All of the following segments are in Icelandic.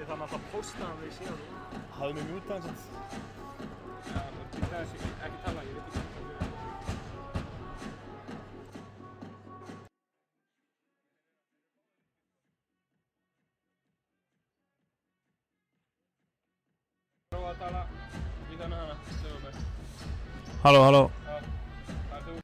það maður bara posta hann við síðan. Hafðu mig mjútað hans að. Já, það er ekki tala, ég veit ekki hvað það er. Prófa að tala í þannig hana, segðu mig. Halló, halló. Já, það er þú.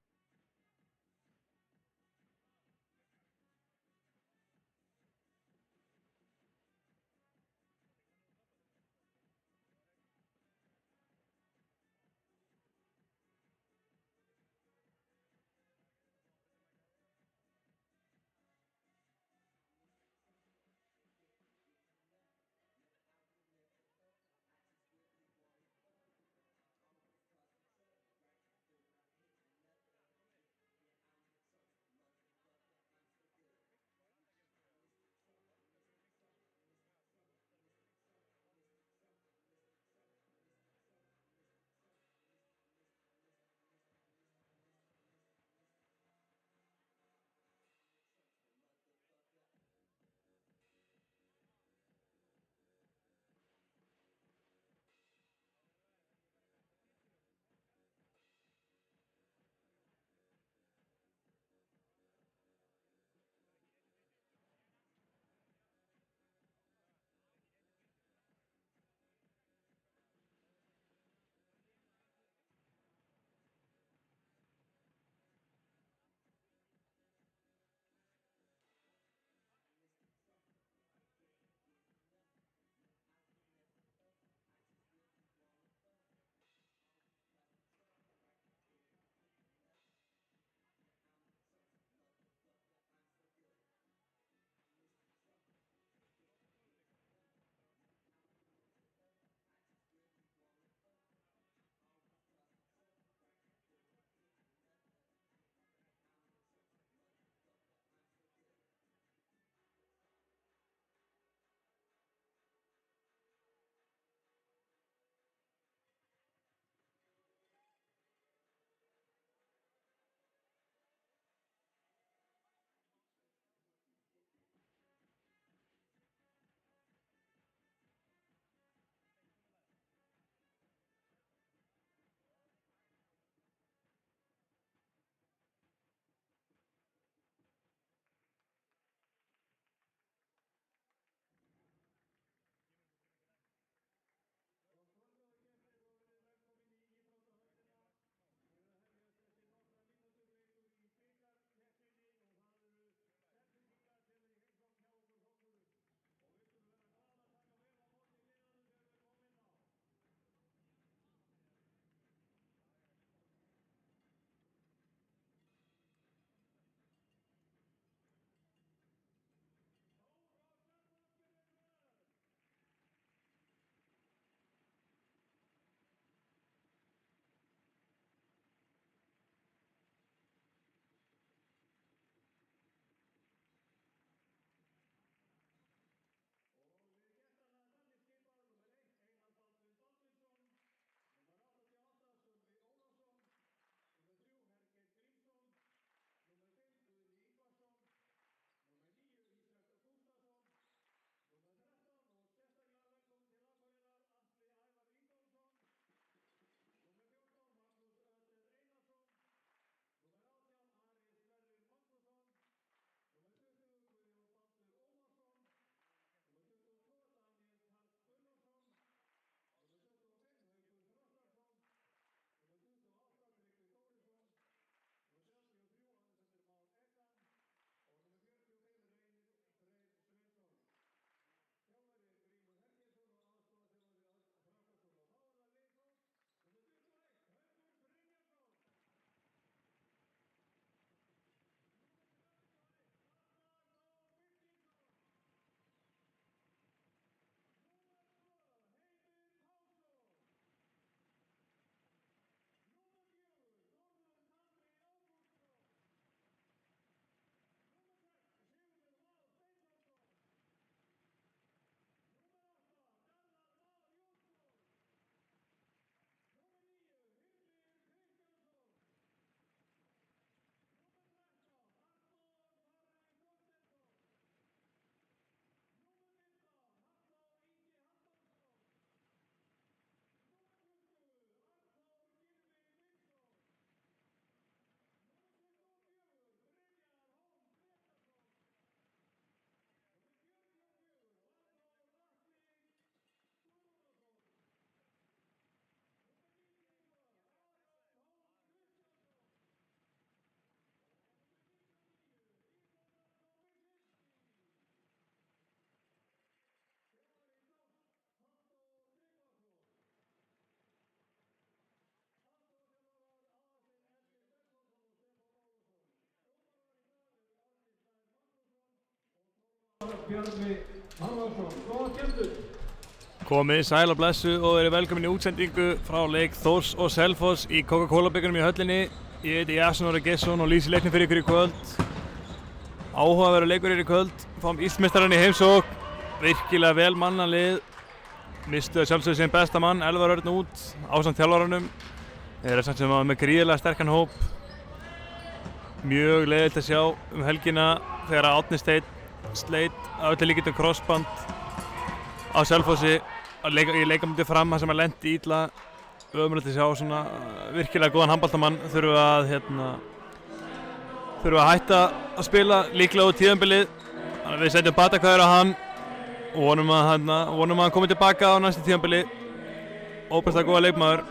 Komið sæl og blessu og verið velkomin í útsendingu frá leik Þórs og Selfoss í Coca-Cola-byggarnum í höllinni. Ég heiti Jason Orri Gesson og lýsi leiknum fyrir ykkur í kvöld. Áhugaverður leikur í kvöld. Fáum Íslandsmeistarann í heimsókn. Virkilega vel mannalið. Mistuðu sjálfsögðu sinn besta mann, Elvar Örn út ásamt þjálfaranum. Þeir eru samt sem var með gríðarlega sterkan hóp. Mjög leiðilegt að sjá helgina þegar Árni Steinn sleit að öllu líkindum krossband á Selfossi í leikamóti Fram þar sem hann lenti illa. Ömurlegt að sjá svona virkilega góðan handboltamann þurfa að hætta að spila líklega út tíðanbilið. Þannig að við setjum batakvæður á hann og vonum að hann komi tilbaka á næsta tíðanbili. Óbærslega góða leikmaður.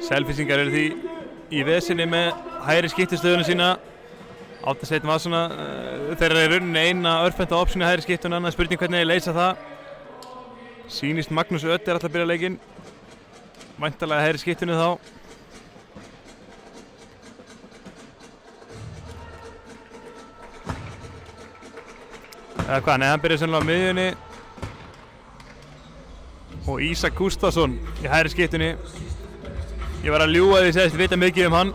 Selfyssingar eru því í vesinni með hægri skiptistöðuna sína. Árni Steinn var svona þeir eru í rauninni eina örfenda option í hægri skiptuna, annað spurning hvernig þeir leysa það. Sýnist Magnús Ödd alltaf að byrja leikinn. Væntanlega hægri skiptinu þá. Eða hvað, nei, hann byrjaði sennilega á miðjunni. Og Ísak Gústafsson í hægri skiptunni. Ég var að ljúga því að ég segist vita mikið um hann.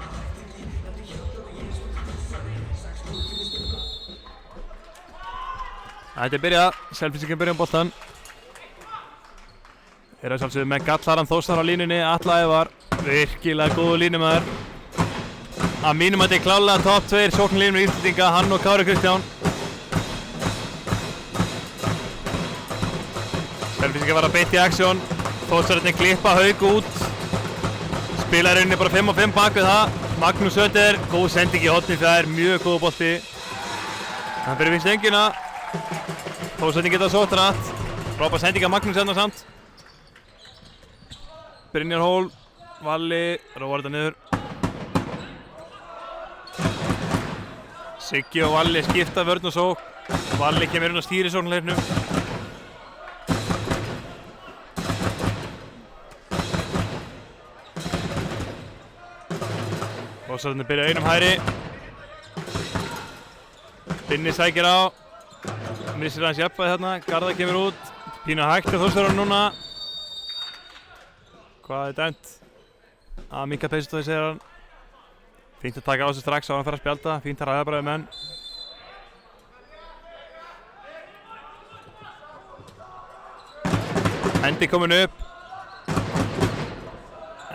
Þetta er byrjað, Selfyssingar byrja boltan. Þeir eru sjálfsögðu með gallarann Þórsson á línunni, Atla Ævar, virkilega góðu línumæður. Að mínum að þetta er klálega topp 2 sóknarlínur Íslendinga, hann og Kári Kristján. Selfyssingar var að beint í aksjón, Þórsararnir klippa Hauk út. Spila í rauninni bara 5 á 5 bak við það. Magnús Ötter, góð sending í hornið, það er mjög góð bolti. Hann fyrir vinst öngina. Þórsararnir geta sótt rætt. Frábær sending af Magnús hérna samt. Brynjar Hól, Valli, róar þetta niður. Siggi og Valli skipta vörn og sókn. Valli kemur inn á stýri sóknarleiknum. Þórsararnir byrja einum hægri. Binni sækir á. Missir hans jafnvægi þarna, Garðar kemur út. Pínu hægt af Þórsararnir núna. Hvað er dæmt? Að minnka peysistóði segir hann. Fínt að taka á sig strax á hann fer að spjalda. Fínt að ræða bara við menn. Hendi komin upp.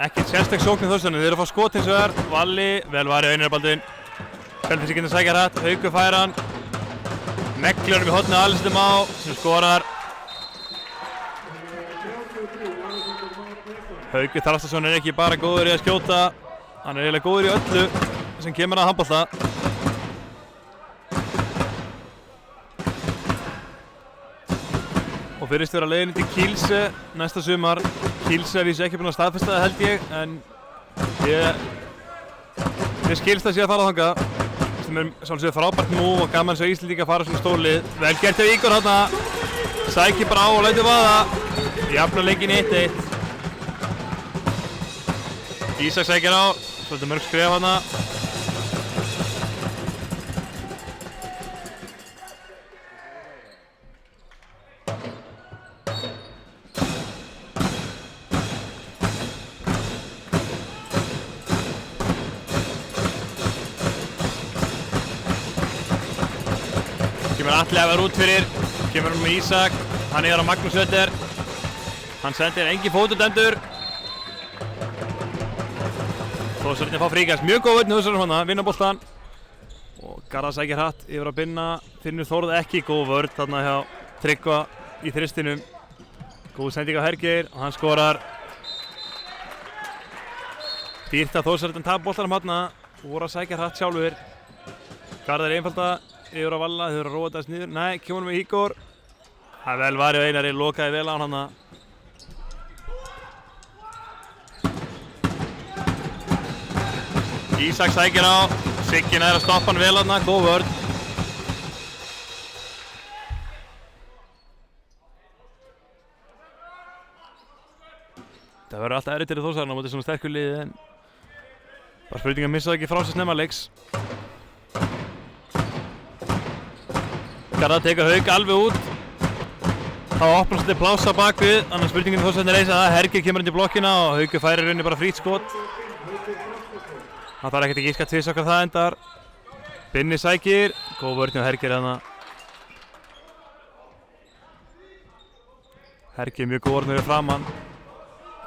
Ekkert sérstök sókn í Þórsararnir. Þeir eru að fá skot hins vegar. Valli, vel varið Einarbaldinn. Selfyssingarnir sækja hratt. Haukur fær hann. Neglir honum í hornið Alistair Má sem skorar. Haukur Þrastarson er ekki bara góður í að skjóta, hann er eiginlega góður í öllu sem kemur að handbolta. Og fyrst vera leiðin til Kielce næsta sumar. Kielce er vísu ekki búinn að staðfesta það held ég, en ég skilst að sé að fara þangað. Sem er svolítið frábært move og gaman svo Íslendinga að fara svona stórlið. Vel gert af Ígor þarna. Sækir bara á og lætur vaða. Jafnar leikinn 1-1. Ísak sækir á, svolítið mörg skref hana. Kemur Atli Ævar út fyrir, kemur hann með Ísak, hann er á Magnús Ötter. Hann sendir engin fótudæmdur. Þórsararnir fá fríkast, mjög góð vörn Þórsararnir hana, vinna boltan. Og Garðar sækir hratt yfir að Binna, Finnur Þórð ekki góð vörn þarna hjá Tryggva í þristinum. Góð sending á Hergeir og hann skorar. Dýrt að Þórsararnir tapa boltanum hana og voru að sækja hratt sjálfur. Garðar einfalda yfir að Valla, þau eru að róa þess niður. Nei, kemur með Ígor. Það er vel varið og Einari lokaði vel á hann hana. Ísak sækir á, Siggi nær að stoppa hann vel þarna, góð vörn. Það verður alltaf erfitt fyrir Þórsararna á móti svona sterku liði en bara spurning að missa það ekki frá sér snemma leiks. Garðar tekur Hauk alveg út. Þá opnast þetta pláss á bakvið, annars spurningin Þórsarnir reisa það. Hergir kemur inn í blokkina og Haukur færir rauninni bara frýtt skot. Það þarf ekkert að gíska tvis okkar það endar. Binni sækir, góð vörn hjá Hergir þarna. Hergir mjög góð vörn fyrir framann.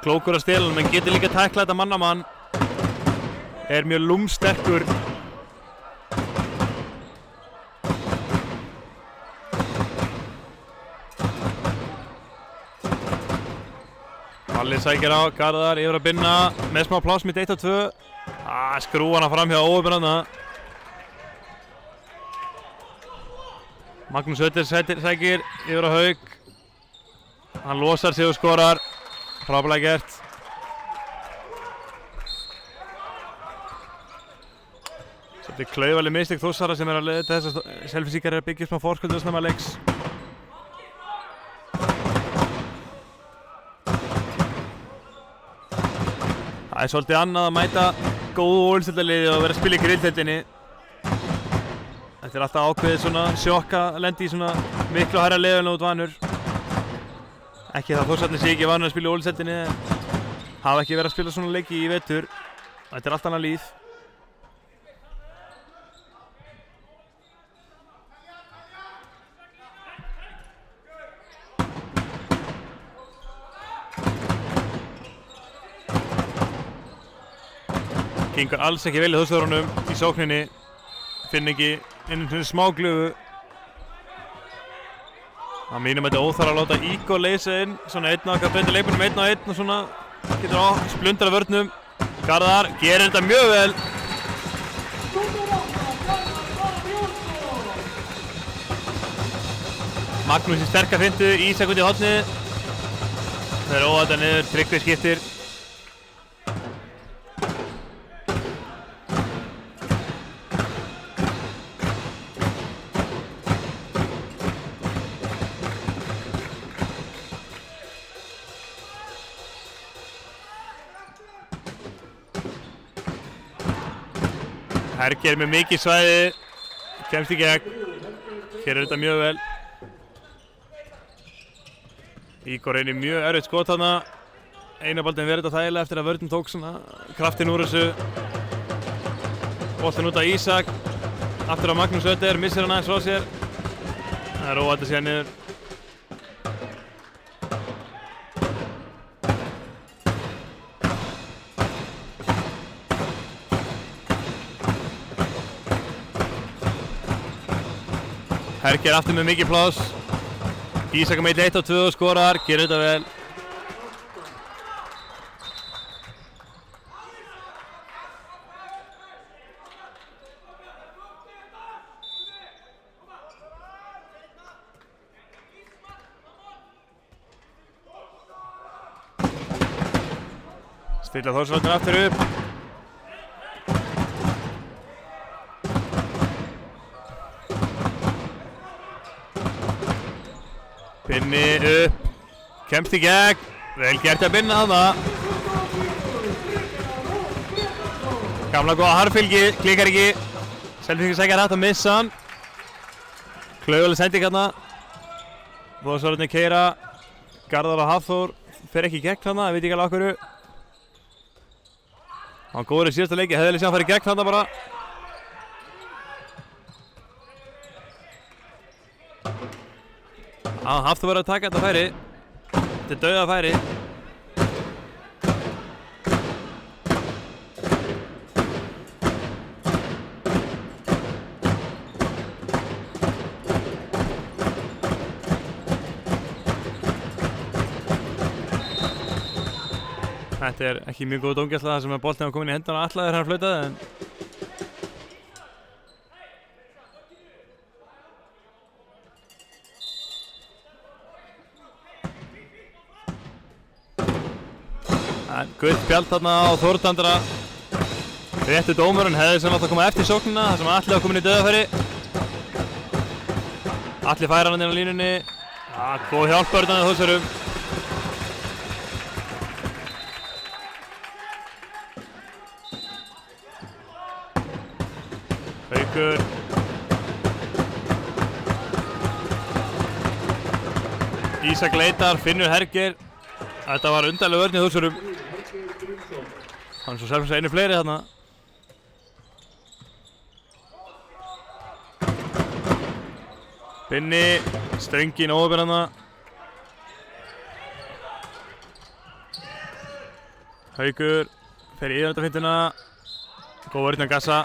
Klókur á stelunum en getur líka tæklað þetta mann á mann. Er mjög lúmsterkur. Alli sækir á, Garðar yfir að Binna með smá pláss mitt 1 og 2. Skrúa hana fram hjá Óöfn hana. Magnús Ötter sækir yfir á Hauk. Hann losar sig og skorar. Frábærlega gert. Svolítið klaufaleg mistök Þórsara sem að leiða þess að Selfyssingar að byggja upp smá forskot snemma leiks. Það svolítið annað að mæta góðu Ólafsvíkurliði og vera að spila í grilldeildinni. Þetta alltaf ákveðið svona sjokk að lenda í svona miklu hærra level en út vanur. Ekki það Þórsarnir sé ekki vanur að spila í Ólafsvíkurdeildinni en hafa ekki verið að spila svona leiki í vetur. Þetta allt annað líf. Gengur alls ekki vel í Þórsarunum í sókninni. Finn ekki inn svona smá glufu. Það mínum þetta óþarf að láta Ígor leysa inn. Svona einn á okkar breyta leikmönnum 1 á 1 og svona getur á splundra vörnum. Garðar gerir þetta mjög vel. Magnús í sterka fintu, Ísak út í horni. Það er óvænt niður, Tryggvi skiptir. Hergir með mikið svæði, kemst í gegn, gerir þetta mjög vel. Ígor reynir mjög erfitt skot þarna. Eina boltinn verið þetta þægilega eftir að vörðin tók svona kraftinn úr þessu. Boltinn út á Ísak, aftur á Magnús Ötter, missir hann aðeins frá sér. Það er óvænt að sé niður. Hergir aftur með mikið pláss. Ísak með 1 og 2 og skorar, gerir þetta vel. Stilla Þórsarnir aftur upp. Binni upp, kemst í gegn, vel gert að Binna þarna. Gamla góða harfylgi, klikkar ekki. Selfyssingar sækja hratt að missa hann. Klaufaleg sending hérna. Þórsarnir keyra. Garðar og Hafþór fer ekki í gegn þarna, ég veit ekki alveg af hverju. Hann góður í síðasta leiki, hefði vilja sjá hann fara í gegn þarna bara. Hafþór verður að taka þetta færi. Þetta er dauða færi. Þetta er ekki mjög góð dómgæsla þar sem að boltinn var komin í hendana Atla þegar hann flautaði en gult spjald þarna á Þórdandra. Réttu dómurinn hefði sem átt að koma eftir sóknina þar sem Atli var komin í dauðafæri. Atli færa hann inn á línunni. Góð hjálp börnarnir Þórsarum. Haukur. Ísak leitar, finnur Herger. Þetta var undarlega vörn í Þórsurum. Hann svo Selfoss einu fleiri þarna. Binni, ströngin óöfn hana. Haukur, fer í yfiröndafintina. Góð vörn að Gassa.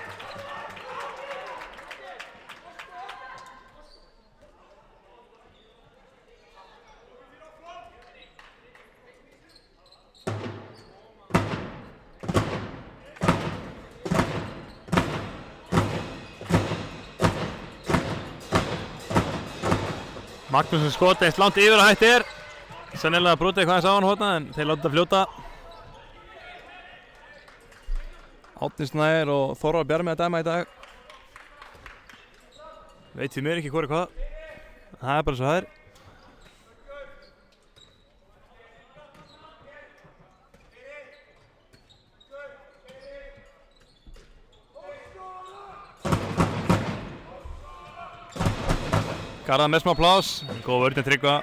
Magnússon skoti eitt langt yfir að hætti er. Sennilega brotið eitthvað aðeins á hann hótna en þeir láta þetta fljóta. Árni Snær og Þorvar Bjarmi að dæma í dag. Veit því mér ekki hvor er hvað. Það er bara svo það er. Garðar með smá plás, góð vörn Tryggva.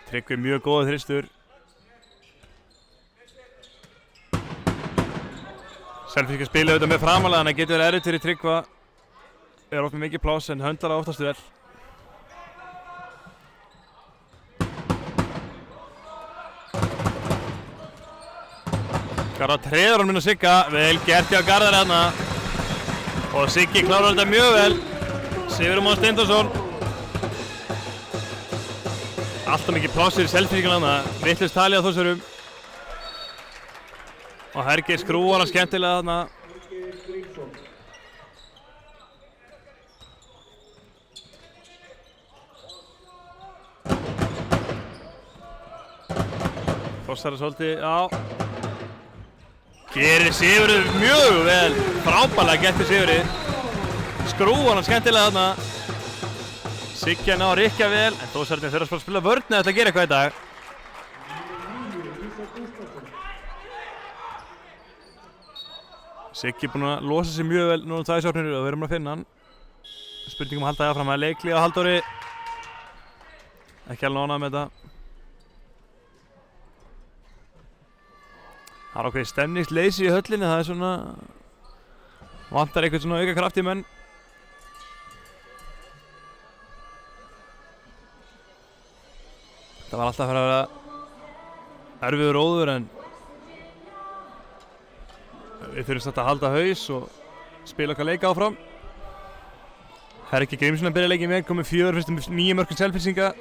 Tryggvi mjög góður þristur. Selfyssingar spila auðvitað með framalega, þannig að getur verið erfitt fyrir Tryggva. Er oft með mikið plás en höndlar það oftast vel. Garðar treður hann minna Sigga, vel gert hjá Garðar hérna. Og Siggi klárar þetta mjög vel. Sigurður Már Steindorsson. Alltaf mikið pláss fyrir Selfyssingar þarna. Vitlaust tali á Þórsurum. Og Hergeir skrúar hann skemmtilega þarna. Fossar svolítið, já. Gerir Sigurður mjög vel, frábærlega gert fyrir Sigurði. Skrúar hann skemmtilega þarna. Siggi ná að rykkja vel, en Þórsararnir þurfa að spila vörn eða að gera eitthvað í dag. Siggi búinn að losa sig mjög vel núna 2 sóknir og við erum að finna hann. Spurningum að halda það áfram að leikli á Halldóri. Ekki alveg ánægður með þetta. Það er ákveðið stemningsleysi í höllinni, það er svona vantar eitthvað svona auka kraft í menn. Það var alltaf að fara að vera erfiður óður en við þurfum samt að halda haus og spila okkar leika áfram. Hergi Grímsson að byrja leikið með, komið 4 fyrstum 9 mörkum Selfyssinga.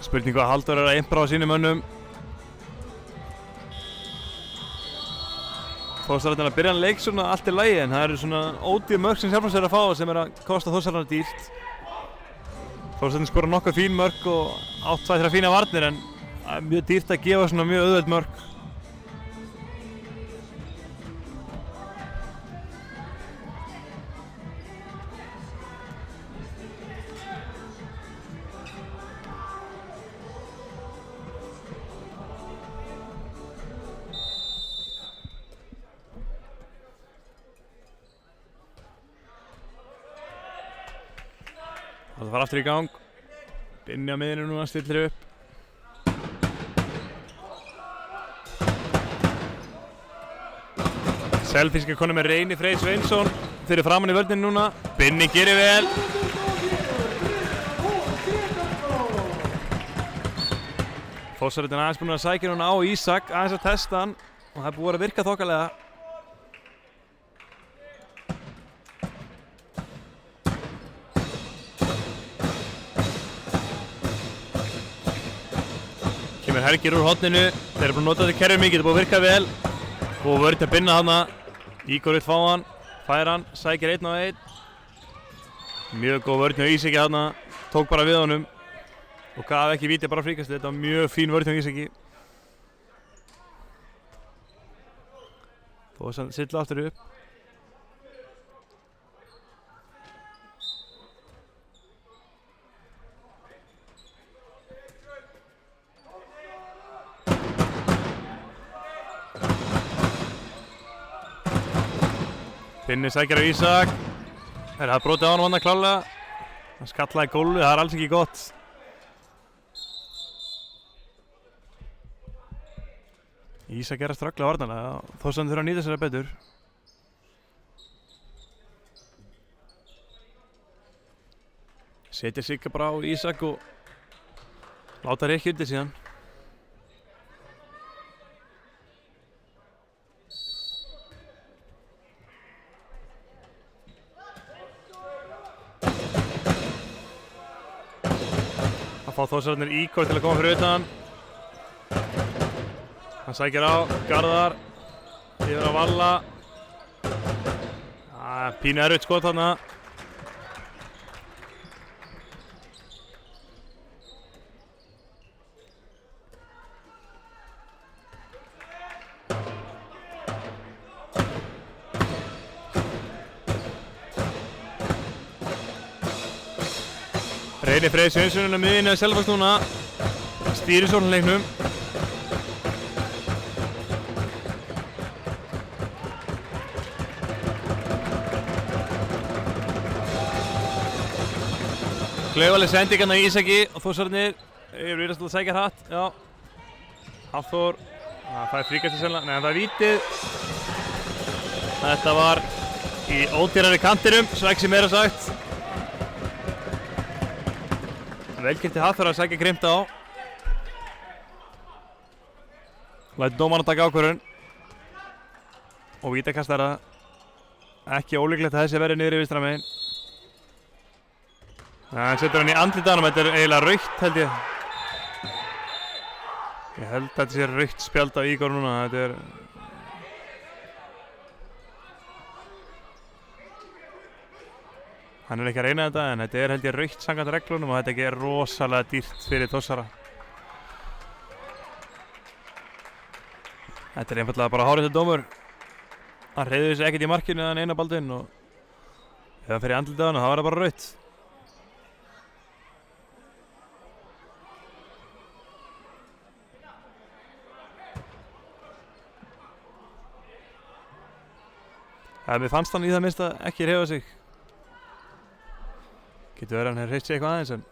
Spurning hvað Halldór er að impra á sínum mönnum. Þórsararnir að byrja hann leik svona allt í lagi en það eru svona ódýr mörk sem Selfoss er að fá sem er að kosta Þórsararnir dýrt. Þórsararnir skora nokkuð fín mörk og 8-2-3 fína varnir en það er mjög dýrt að gefa svona mjög auðveld mörk. Það fara aftur í gang. Binni á miðinu núna, stillir upp. Selfyssingar konur með Reyni Freyr Sveinsson fyrir framann í vörninni núna. Binni gerir vel. Þórsararnir aðeins búin að sækja núna á Ísak, aðeins að testa hann og það er búið að virka þokkalega. Hergir úr horninu, þeir eru búin að nota þetta kerfið mikið, þetta er búið að virka vel. Og vörn að binna hana, Ígor vill fá hann, fær hann, sækir 1 á 1. Mjög góð vörn hjá Ísaki hana, tók bara við honum og gaf ekki víti, bara fríkast. Þetta var mjög fín vörn hjá Ísaki. Þó að silla aftur upp. Binni sækir á Ísak. Það brotið á honum hann klálega. Hann skallaði gólfið, það alls ekki gott. Ísak að ströggla varnarlega, þó sem þurfa að nýta sér betur. Setja Sigga bara á Ísak og láta Rikki undir síðan. Það fá Þórsararnir Ígor til að koma fyrir utan. Hann sækir á Garðar, yfir á Valla. Pínu erfitt skot þarna. Reynir Freyr Sveinsson á miðjunni að Selfoss núna. Stýrir sóknarleiknum. Klaufaleg sending hérna í Ísaki og Þórsararnir eru virðast að sækja hratt. Já. Hafþór. Það fríkast sennilega. Nei, það vítið. Þetta var í ódýrari kantinum, svo ekki sem meira sagt. Velgert Hafþór að sækja grimmt á. Lætur dómarinn að taka ákvörðun. Og vítakast er það. Ekki ólíklegt að þessi verði niður í vinstra megin. Hann setur hann í andlitaðanum, þetta er eiginlega rautt held ég. Ég held að þetta sé rautt spjald á Ígor núna, þetta er... Hann er ekki að reyna þetta en þetta er held ég rautt samkvæmt reglunum og þetta er rosalega dýrt fyrir Þórsara. Þetta er einfaldlega bara hárréttur dómur. Hann hreyfði sig ekkert í markinu eða eina baldinn og ef hann fer í andlitaðanum þá var það bara rautt. Mér fannst hann í það minnst að ekki hreyfa sig. Getur verið að hann hefur hreyft sig eitthvað aðeins en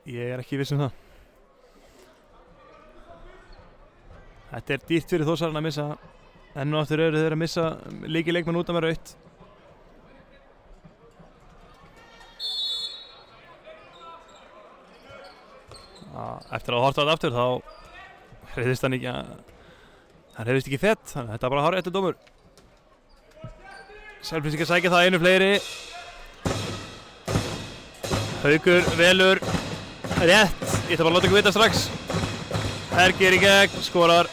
ég er ekki viss um það. Þetta er dýrt fyrir Þórsarana að missa. Enn og aftur eru þeir að missa lykilleikmann út af með rautt. Eftir að horta þetta aftur þá hreyfðist hann ekki að... Hann hreyfðist ekki fett, þannig að þetta er bara hárréttur dómur. Selfyssingar sækja það einu fleiri. Haukur velur rétt. Ég ætla bara að láta ykkur vita strax. Hergir í gegn, skorar.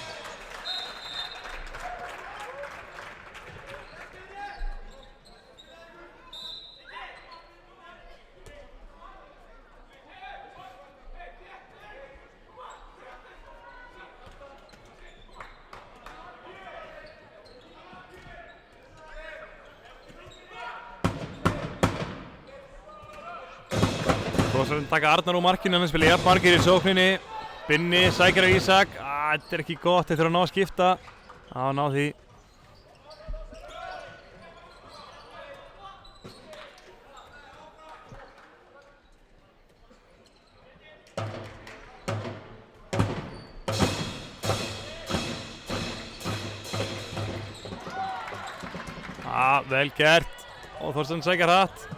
Þórsararnir taka Arnar úr markinu, hann spila jafn margir í sókninni. Binni sækir á Ísak. Þetta er ekki gott, þeir þurfa að ná að skipta. Já, ná því. Vel gert. Og Þórsararnir sækja hratt.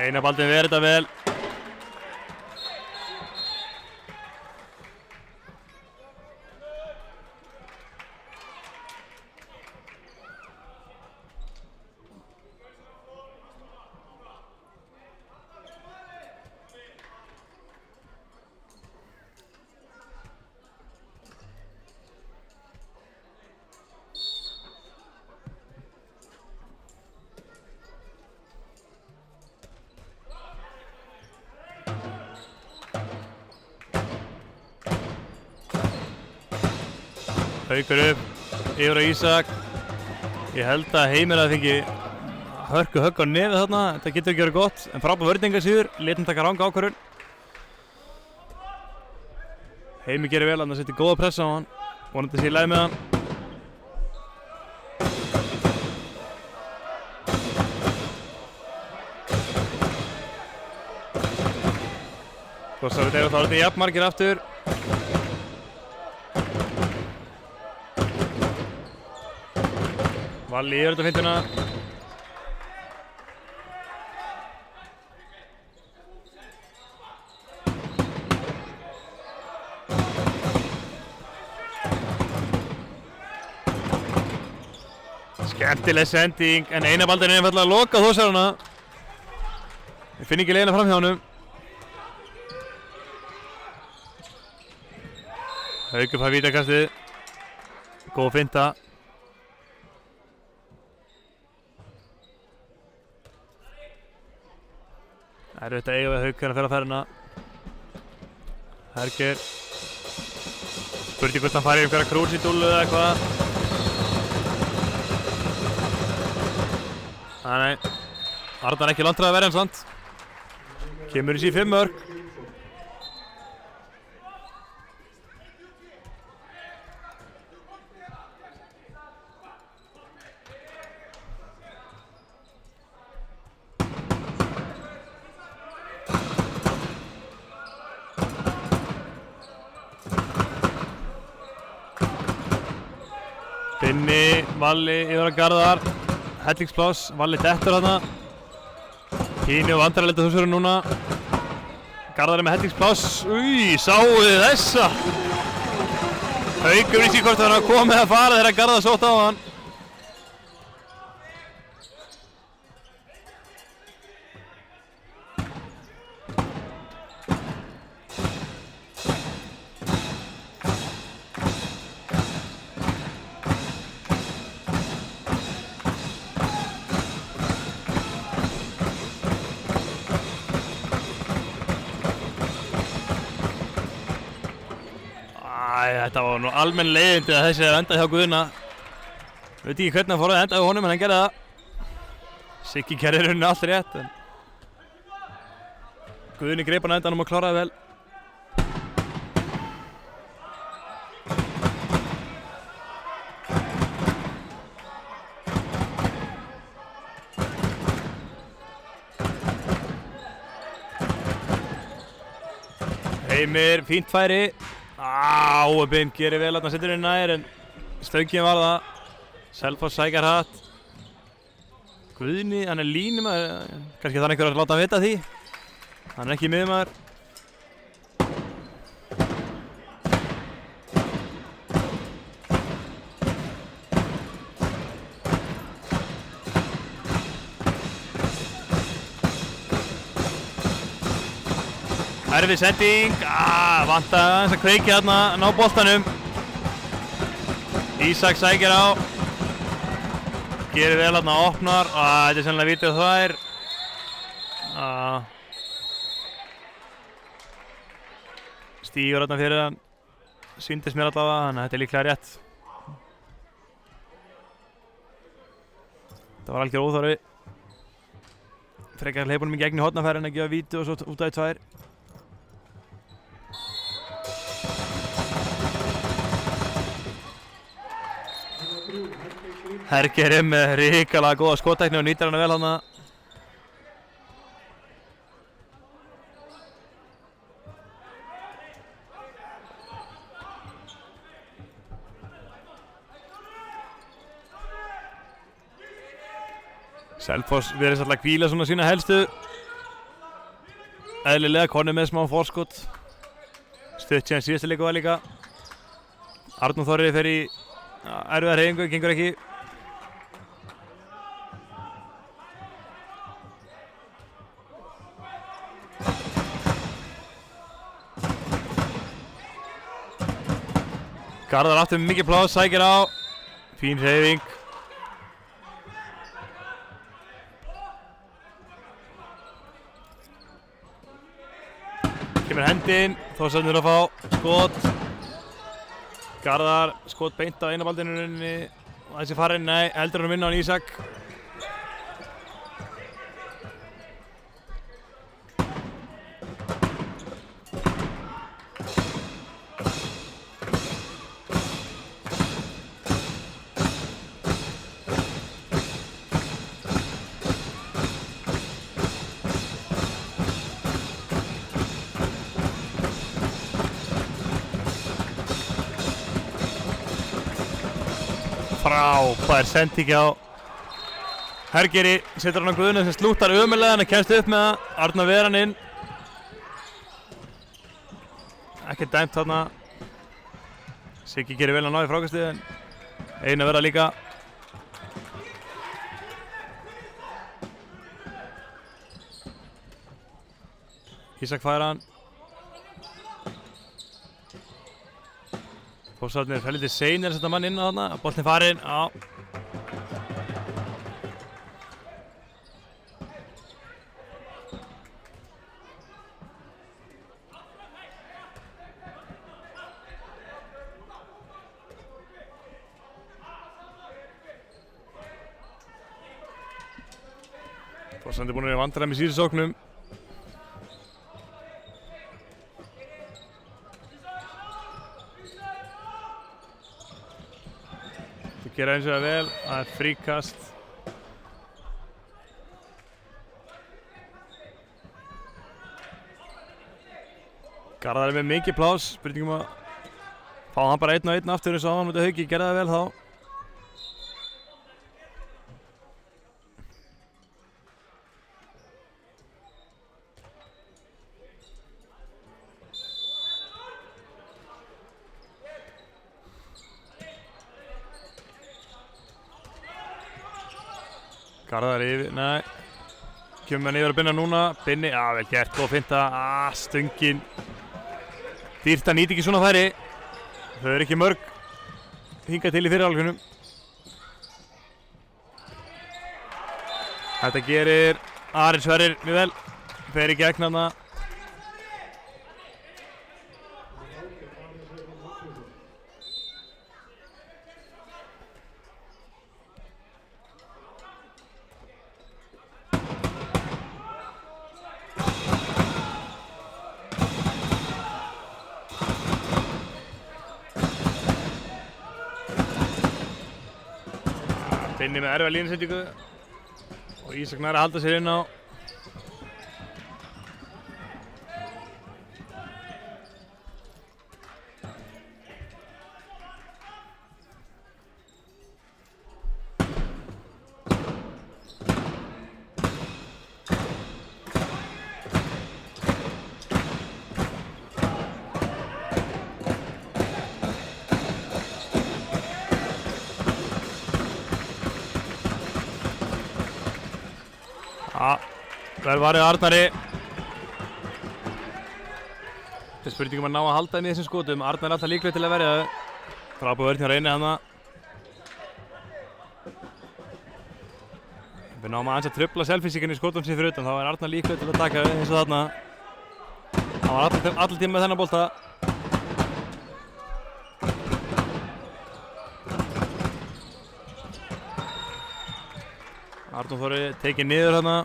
Eina baldin verið þetta vel. Haukur upp, yfir á Ísak. Ég held að Heimir að fengi hörku högg á nefið þarna. Þetta getur ekki verið gott, en frábær vörninga síður. Létum taka ranga ákvörðun. Heimir gerir vel, hann setti góða pressa á hann. Vonandi sé í lagi með hann. Þórsararnir eru þá orðnir jafnmargir aftur. Valli yfir þetta fintuna. Skemmtileg sending, en eina baldin er einfallega að loka Þórsarana. Ég finn ekki leiðina fram hjá honum. Haukur fær vítakastið. Góð finta. Það er auðvitað eiga við Haukur að fara ferðina. Herger. Spurning hvort hann fari í einhverja krús í dúllu eða eitthvað. Nei. Arnar ekki langt að verja hans samt. Kemur í 5 mörk. Binni, Valli yfir að Garðar. Hellingspláss, Valli dettur þarna. Pínu og vandrarleita Þórsararnir núna. Garðar er með hellingspláss. Új, sáu þið þessa? Haukur vissi hvort hann var komið að fara þegar Garðar sótt á hann. Þetta var nú almenn leiðindi að þessi er endað hjá Guðna. Veit ekki hvernig hann fór að enda hjá honum en hann gerði það. Siggi gerði rauninni allt rétt en Guðni greip hann á endanum og kláraði vel. Heimir, fínt færi. Óbeinn gerir vel að hann setur inn nær en stöngin var það. Selfoss sækjar hatt. Guðni, hann er línumaður. Kannski þannig einhver að láta hann vita því. Hann er ekki miðjumaður. Erfið sending, vantaði aðeins að kveikja þarna, ná boltanum. Ísak sækir á. Gerir vel þarna, opnar. Þetta er sennilega vítið þær. Stígur þarna fyrir hann. Sýndist mér allavega, þannig að þetta er líklega rétt. Þetta var algjör óþarfi. Frekar hleypunum í gegn í hornafæri en að gefa víti og svo út af 2. Herger er með hrikalega góða skottækni og nýtir hana vel hana. Selfoss virðist alltaf hvíla svona sína helstu. Eðlilega Konni með smá forskot. Stutt síðan síðasta leiku var líka. Arnór Þorri fer í erfiða hreyfingu, gengur ekki. Garðar aftur með mikið pláss, sækir á. Fín hreyfing. Kemur hendinn, Þórsararnir að fá skot. Garðar, skot beint á eina baldinu rauninni. Þessi farinn, nei, heldur hann að vinna á hann Ísak. frábær sending á Hergeri, setur hann á Guðna sem slúttar ömurlega en kemst upp með það. Arnar ver hann inn. Ekki dæmt þarna. Siggi gerir vel að ná í frákastið en einu verða líka. Ísak fær hann. Þórsararnir heldur seinir að setja mann inn á þarna. Boltinn farinn, já. Þórsararnir búin að vera vandræðum í síðustu sóknum. Gera eins og það vel, það fríkast. Garðar með mikið pláss, spurningum að fá hann bara 1-1 aftur eins og hann mútið Hauki, gera það vel þá. Garðar yfir, nei. Kemur hann yfir að Binna núna. Binni, já vel gert, góð finta. Stöngin. Dýrt að nýta ekki svona færi. Þau eru ekki mörg hingað til í fyrirhálfleikunum. Þetta gerir Ari Sverrir mjög vel. Fer í gegn þarna. Binni með erfiða línusetningu og Ísak nær að halda sér inn á. Vel varið Arnari. Það er spurningum að ná að halda þeim í þessum skotum. Arnar er alltaf líklegur til að verja þau. Frábær vörn hjá Reyni þarna. Við náum aðeins að trufla selfísíkan í skotum sín fyrir utan. Þá er Arnar líklegur til að taka þau eins og þarna. Hann var allir tíma með þennan bolta. Arnór Þóri tekið niður þarna.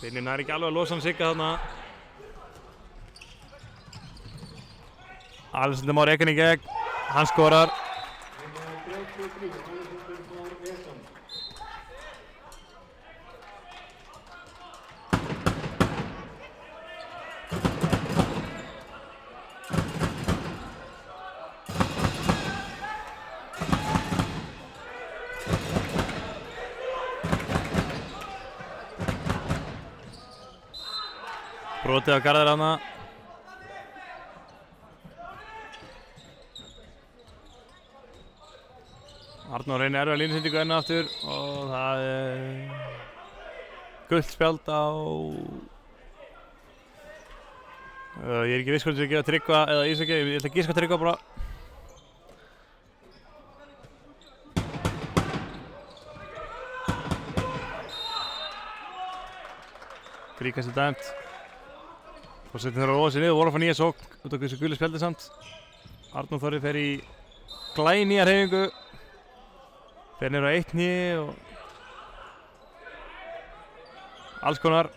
Binni nær ekki alveg að losa hann Sigga þarna. Alexander Már ekkan í gegn. Hann skorar. Brotið á Garðar hana. Arnór Reyni erfiða línusetningu enn aftur og það er gult spjald á ég er ekki viss hvort það er að gefa Tryggva eða Ísaki, ég ætla að giska Tryggva bara. Fríkast er dæmt. Forsetinn þarf að róa sig niður og voru að fá nýja sókn út af þessu gulu spjaldi samt. Arnór Þorri fer í glænýja hreyfingu. Fer niður á eitt hné og alls konar.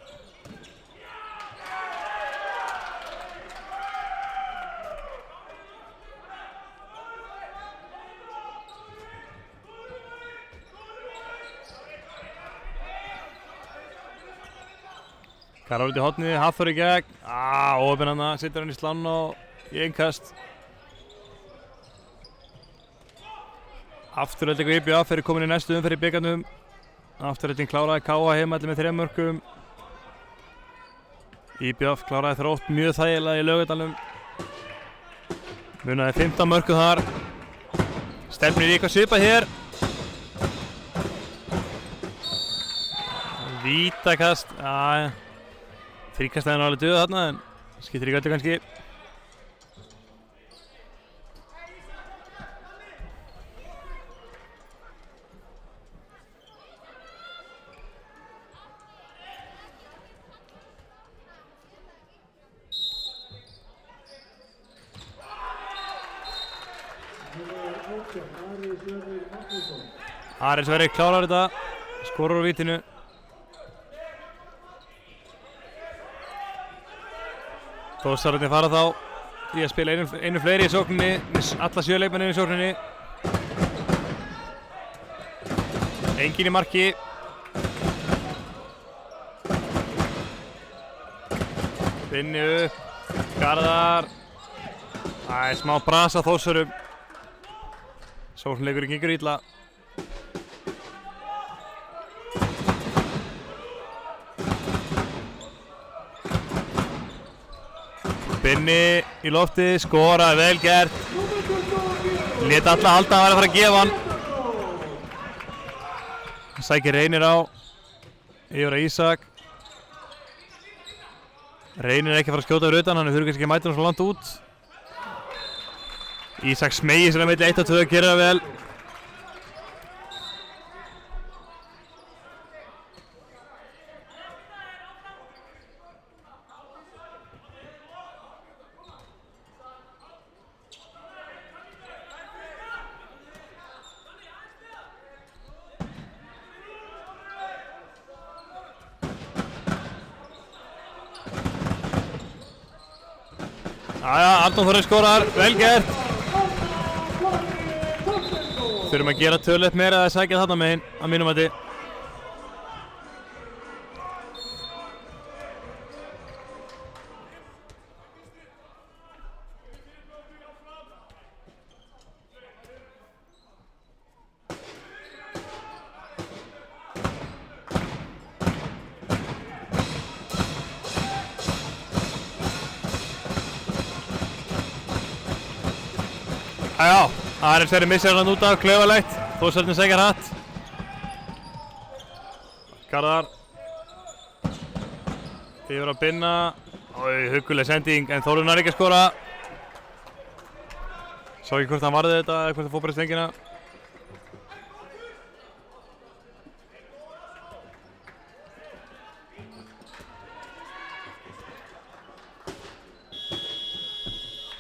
Karar út í hornið, Hafþór í gegn. Opinn hana, setur hann í slann og í innkast. Afturhalding og IBF er komin í næstu umferð í bikarnum. Afturhalding kláraði KA heimalli með 3 mörkum. IBF kláraði Þrótt mjög þægilega í Laugardalnum. Munaði 15 mörkum þar. Stefnir í eitthvað svipað hér. Vítakast, þríkastæðin var alveg döð þarna en skiptir í göldu kannski. Ari Sverrir klárar þetta, skorar úr vítinu. Þórsararnir fara þá í að spila einu fleiri í sókninni, alla 7 leikmenn í sókninni. Enginn í marki. Binni upp, Garðar. Smá brasa Þórsarum. Sóknleikurinn gengur illa. Binni í lofti, skoraði, vel gert. Lét alla halda að vera að fara að gefa hann. Sækir Reynir á. Yfir að Ísak. Reynir er ekki að fara að skjóta fyrir utan, hann þurfi kannski ekki að mæta hann svo langt út. Ísak smegir sér að milli 1 og 2, gerir það vel. Arnór Þórir skorar, vel gert. Þurfum að gera tölvöld meira að sækja þarna megin, að mínum mati. Ari Sverrir missir hann út af, klaufalegt. Þórsararnir sækir hatt. Garðar. Yfir að Binna. Hugguleg sending, en Þórður nær ekki að skora. Sá ekki hvort hann varði þetta eða hvort hann fór bara í stengina.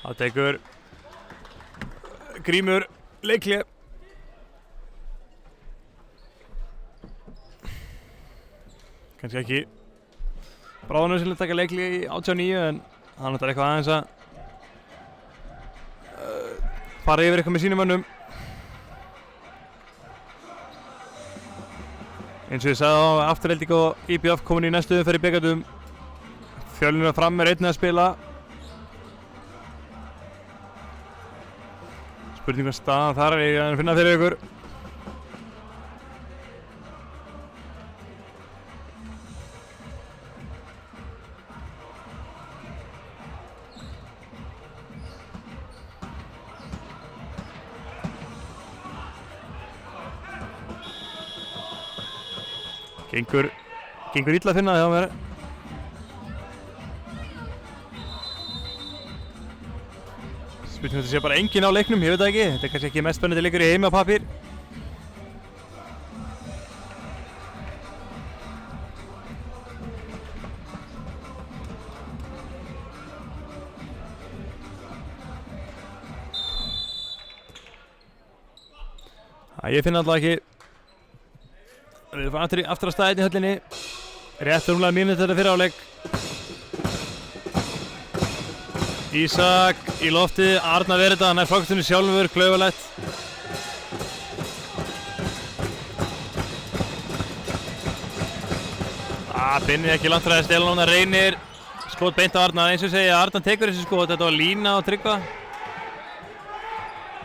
Það tekur Grímur leikli. Kannski ekki bráðnauðsynlegt að taka leikli í 89 en hann ætlar eitthvað aðeins að fara yfir eitthvað með sínum mönnum. Eins og ég sagði á, Afturhelding og IBF komin í næstu umferð í bikarnum. Fjölnir Fram er einnig að spila. Spurning hvað staðan þar er ég að finna fyrir ykkur. Gengur illa að finna það hjá mér. Spurning þetta sé bara enginn á leiknum, ég veit það ekki. Þetta er kannski ekki mest spennandi leikur í heimi á pappír. Ég finn alltaf ekki. Við erum aftur að staðið í höllinni. Rétt rúmlega mínútur fyrir áleik. Ísak í lofti, Arnar Verita, hann er frákastunni sjálfur, klaufalegt. Pinnið ekki langt frá að stela núna, reynir skot beint á Arnar, eins og segja Arnar tekur þessi skot, þetta var lína og Tryggva.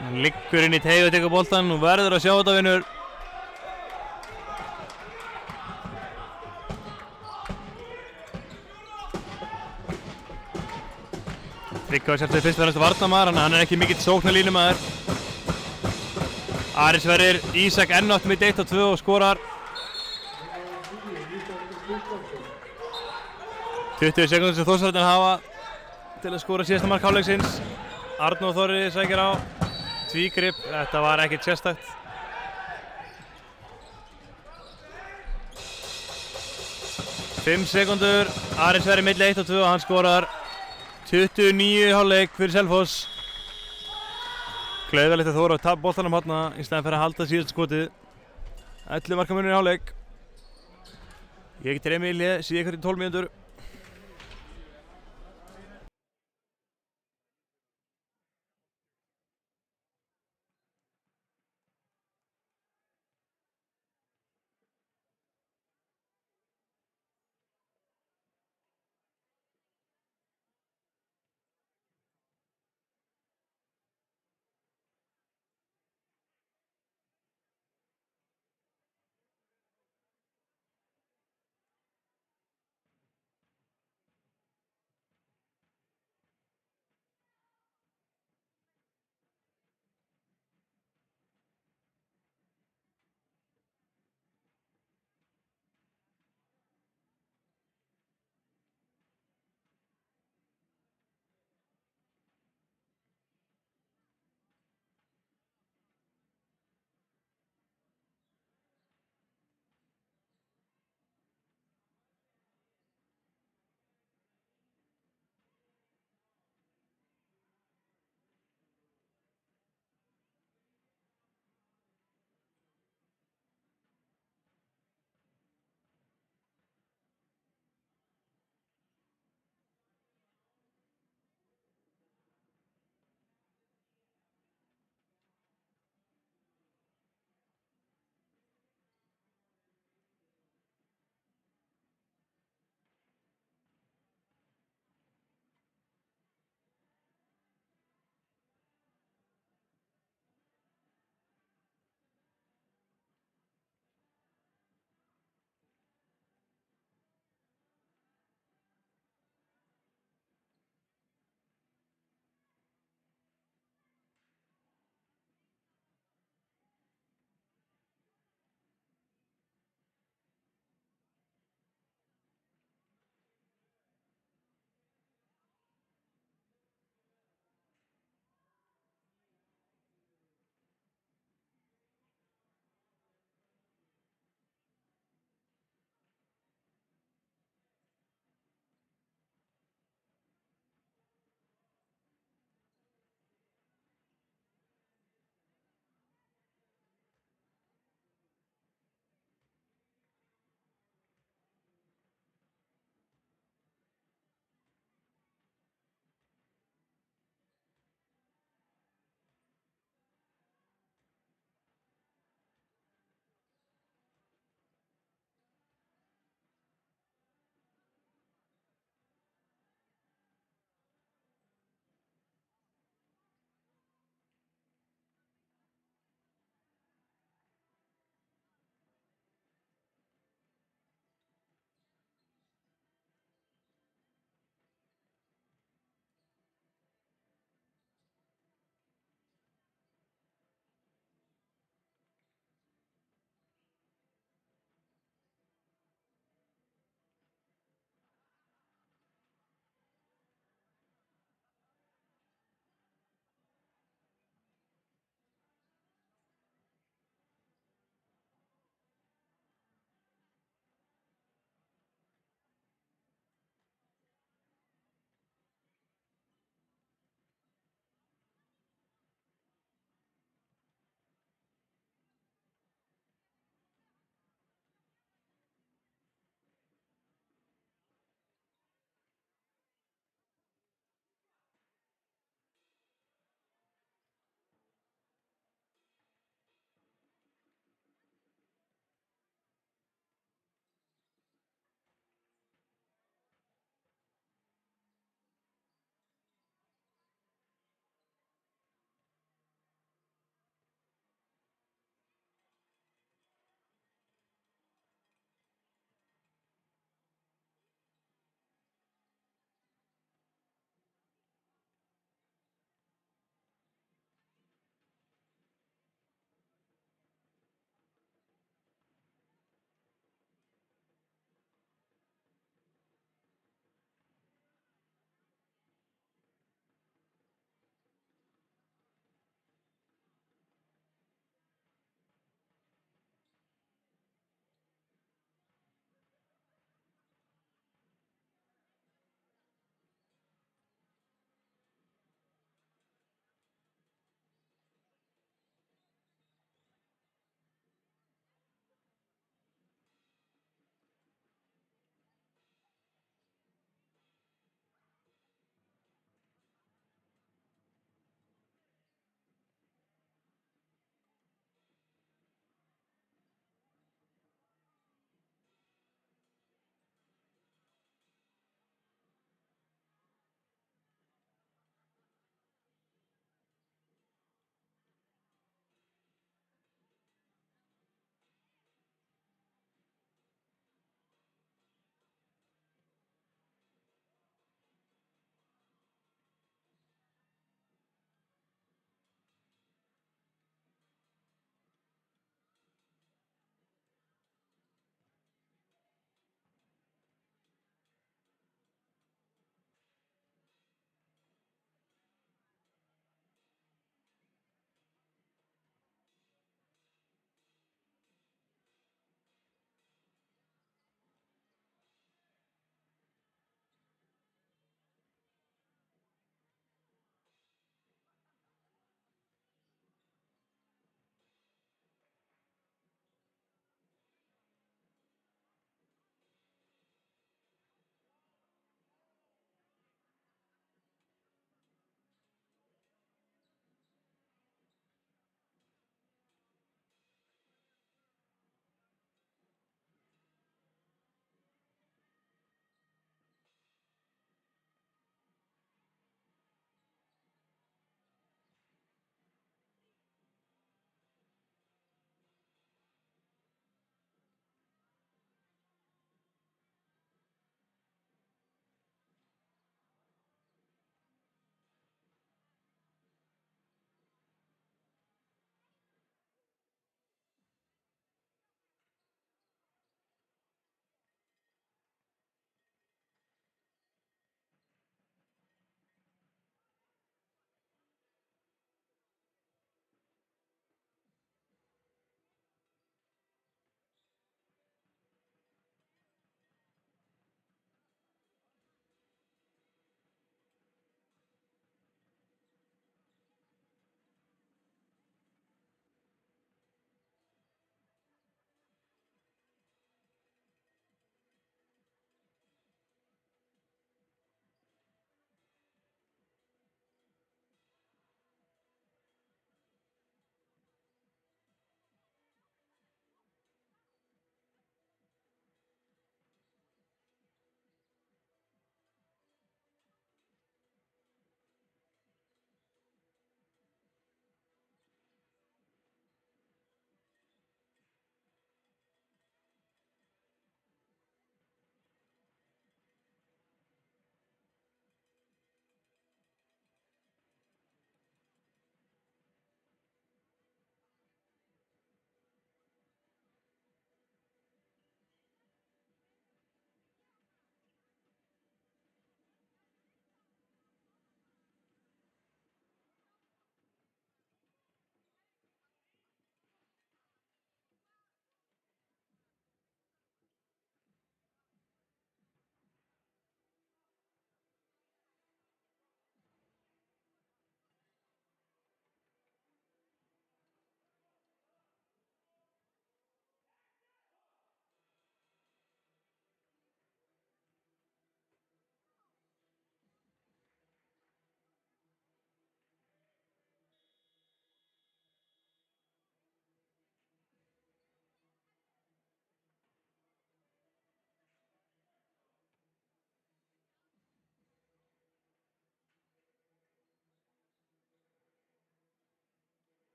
Hann liggur inn í teig og tekur boltan, nú verður að sjá þetta vinnur. Tryggva er sjálfsögðu fyrst og fremst varnarmaður, hann er ekki mikill sóknarlínumaður. Ari Sverrir Ísak ennátt mitt 1 og 2 og skorar. 20 sekúndur sem Þórsararnir hafa til að skora síðasta mark hálfleiksins. Arnór Þorri sækir á tvígrip, þetta var ekkert sérstakt. Fimm sekúndur, Ari Sverrir milli 1 og 2 og hann skorar 29 hálfleik fyrir Selfoss. Klauðalegt að Þóra tapa boltanum hérna í staðinn fyrir að halda síðasta skotið. 11 marka munur í hálfleik. Ég heiti Emil, ég sé ykkur í 12 mínútur.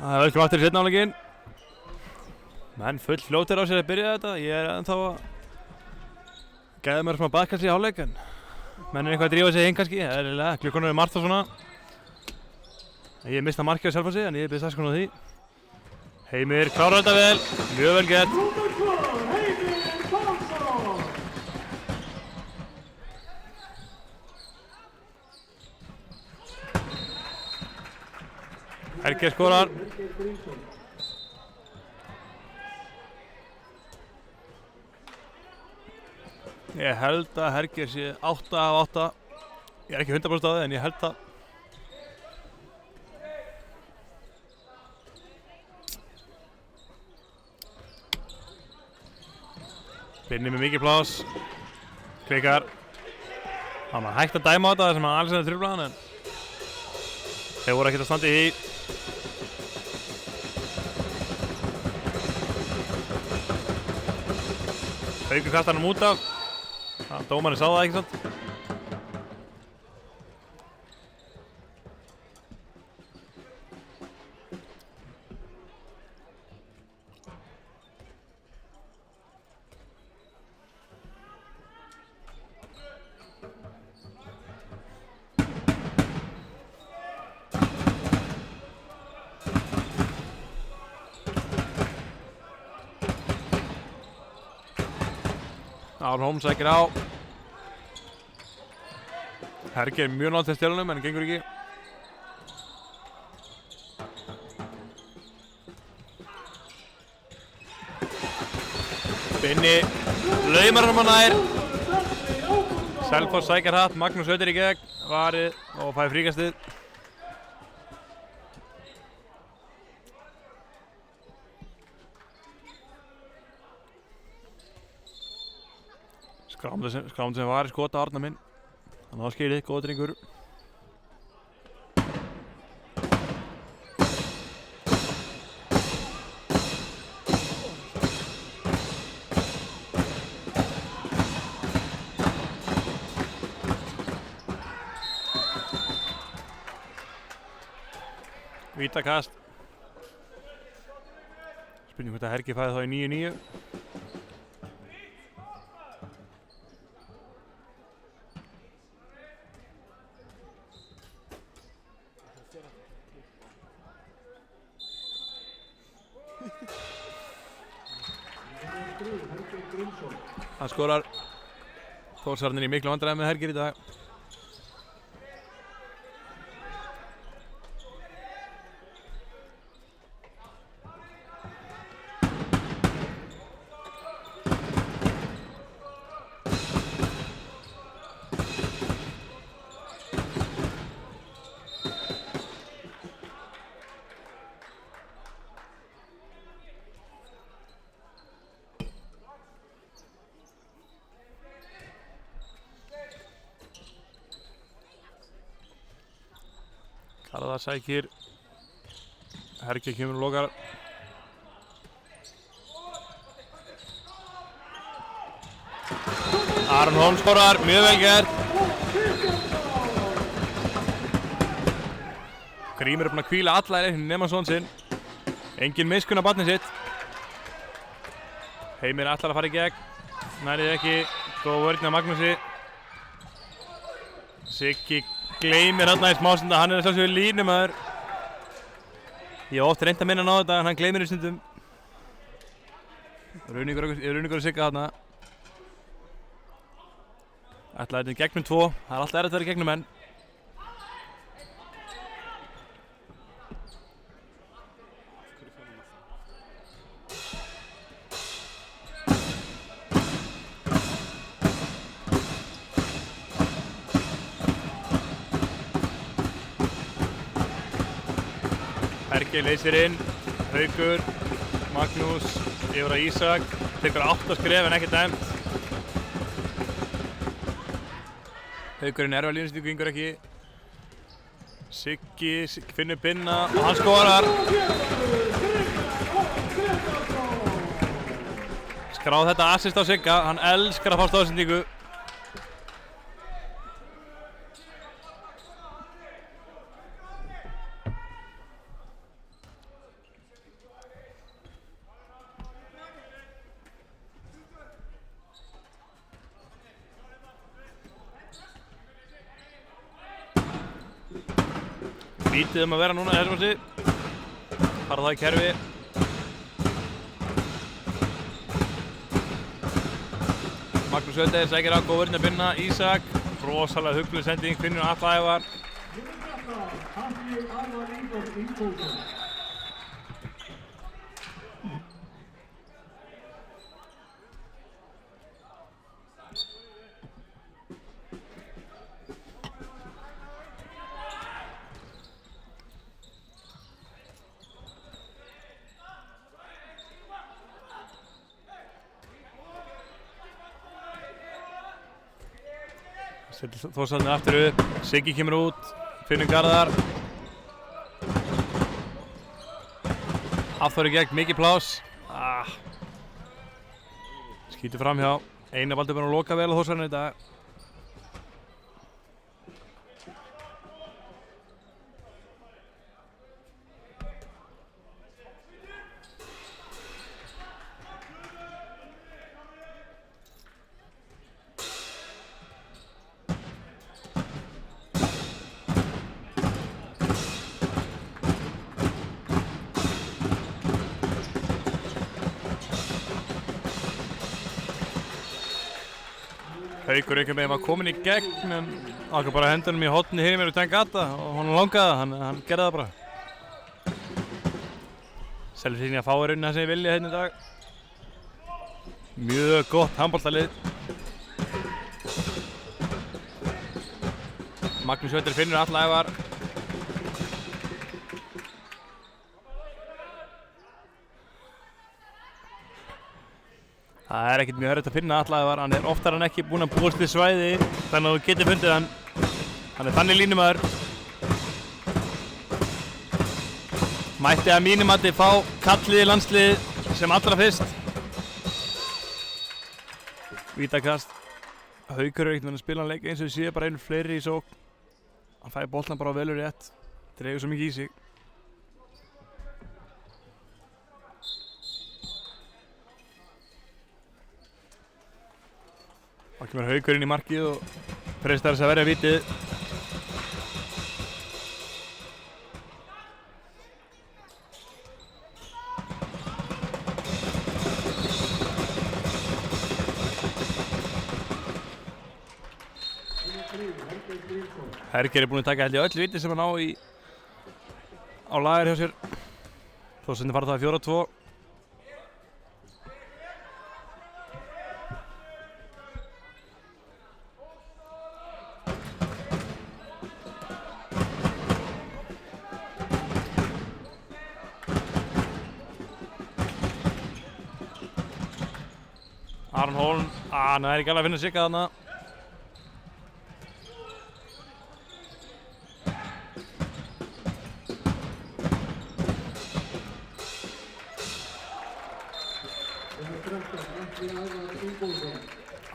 Það er velkomin aftur í seinna hálfleikinn. Menn full fljótir á sér að byrja þetta. Ég er ennþá að gæða mér smá baðkast í hálfleik en menn er eitthvað að drífa sig inn kannski. Eðlilega, klukkan er margt og svona. Ég mista markið á Selfossi en ég byrðist afsökunar á því. Heimir klárar þetta vel, mjög vel gert. Hergeir skorar. Ég held að Hergeir sé 8 af 8. Ég er ekki 100% á það en ég held það. Binni með mikið pláss. Klikar. Það var hægt að dæma á þetta sem að Alexander truflaði hann en þeir voru ekkert að standa í því. Haukur kastar hann út af. Dómarinn sá það ekki sant. Aron Holm sækir á. Hergeir mjög nátt til stjálunum en gengur ekki. Binni laumar hann nær. Selfoss sækir hatt, Magnús Hauter í gegn, varið og fær fríkastið. Skrámdu sem var í skota Arnar minn. Hann á skilið, góð drengur. Vítakast. Spurning hvort að Hergeir fæði þá í 9-9. Hann skorar. Þórsarnir í miklu vandræðum með Hergeir í dag. Garðar sækir. Hergeir kemur og lokar. Aron Holm skorar, mjög vel gert. Grímur er búinn að hvíla alla í leiknum nema son sinn. Engin miskunn á barnið sitt. Heimir ætlar að fara í gegn. Nærið ekki. Góð vörn af Magnúsi. Siggi gleymir hérna í smástundu, hann er sjálfsögur línumæður. Ég hef oft reynt að minna hann á þetta en hann gleymir í stundum. Rúningur og Sigga þarna. Ætlaði þetta gegnum 2, það er alltaf erfitt að vera gegnum menn. Hergeir leysir inn, Haukur, Magnús, yfir á Ísak, tekur 8 skref en ekki dæmt. Haukurinn er á línustíku, gengur ekki. Siggi finnur Binna og hann skorar. Skráð þetta assist á Sigga, hann elskar að fá stóðsendingu. Lítið að vera núna í þessum fasi. Fara það í kerfi. Magnús Ödegir sækir á góð vörn að binna Ísak. Rosalega hugguleg sending, Finnur Atli Ævar. Setur Þórsarnir aftur upp, Siggi kemur út, Finnur Garðar. Hafþór í gegn, mikið pláss. Skýtur framhjá, Einar Baldur búinn að loka vel á Þórsarnir í dag. Haukur einhvern veginn var kominn í gegn en ákvað bara að henda honum í hornið hinum mér út en gata og honum langaði það, hann gerði það bara. Selfyssingar fá í rauninni það sem ég vilja hérna í dag. Mjög gott handboltalið. Magnús Ödegir, Finnur Atli Ævar. Það er ekkert mjög erfitt að finna Atli Ævar, hann oftar en ekki búinn að búast við svæði þannig að þú getur fundið hann. Hann þannig línumæður. Mætti að mínu mati fá kallið í landsliðið sem allra fyrst. Vítakast. Haukur ekkert verið að spila hann leik eins og við séum bara einu fleiri í sókn. Hann fæði boltan bara á velur rétt. Dregur svo mikið í sig. Þá kemur Haukur inn í markið og freistar þess að verja vítið. Herger búinn að taka held ég öll vítið sem hann á á lager hjá sér. Þórsarnir fara það 4-2. Aron Hólm, hann er ekki alveg að finna Sigga þarna.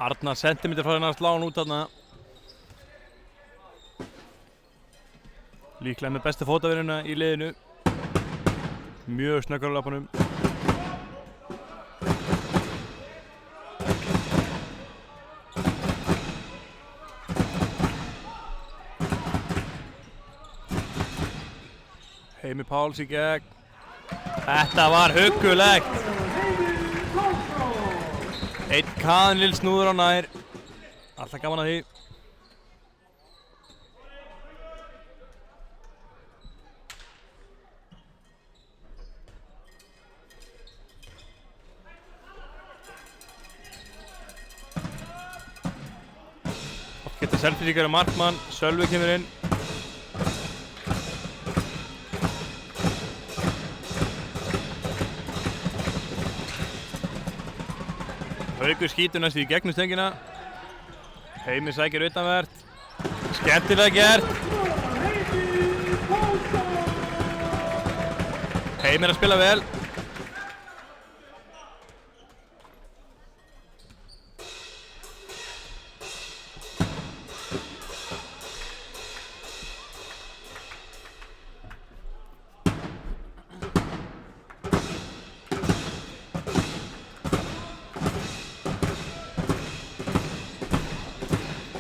Arnar sentimeter frá henni að slá hann út þarna. Líklega með bestu fótavinnuna í liðinu. Mjög snöggur á lapanum. Heimir Páls í gegn. Þetta var huggulegt. Einn Kaðan snúður á nær. Alltaf gaman að því. Oft geta Selfyssingar markmann. Sölvi kemur inn. Haukur skýtur næstu í gegnum stöngina. Heimir sækir utanvert. Skemmtilega gert. Heimir að spila vel.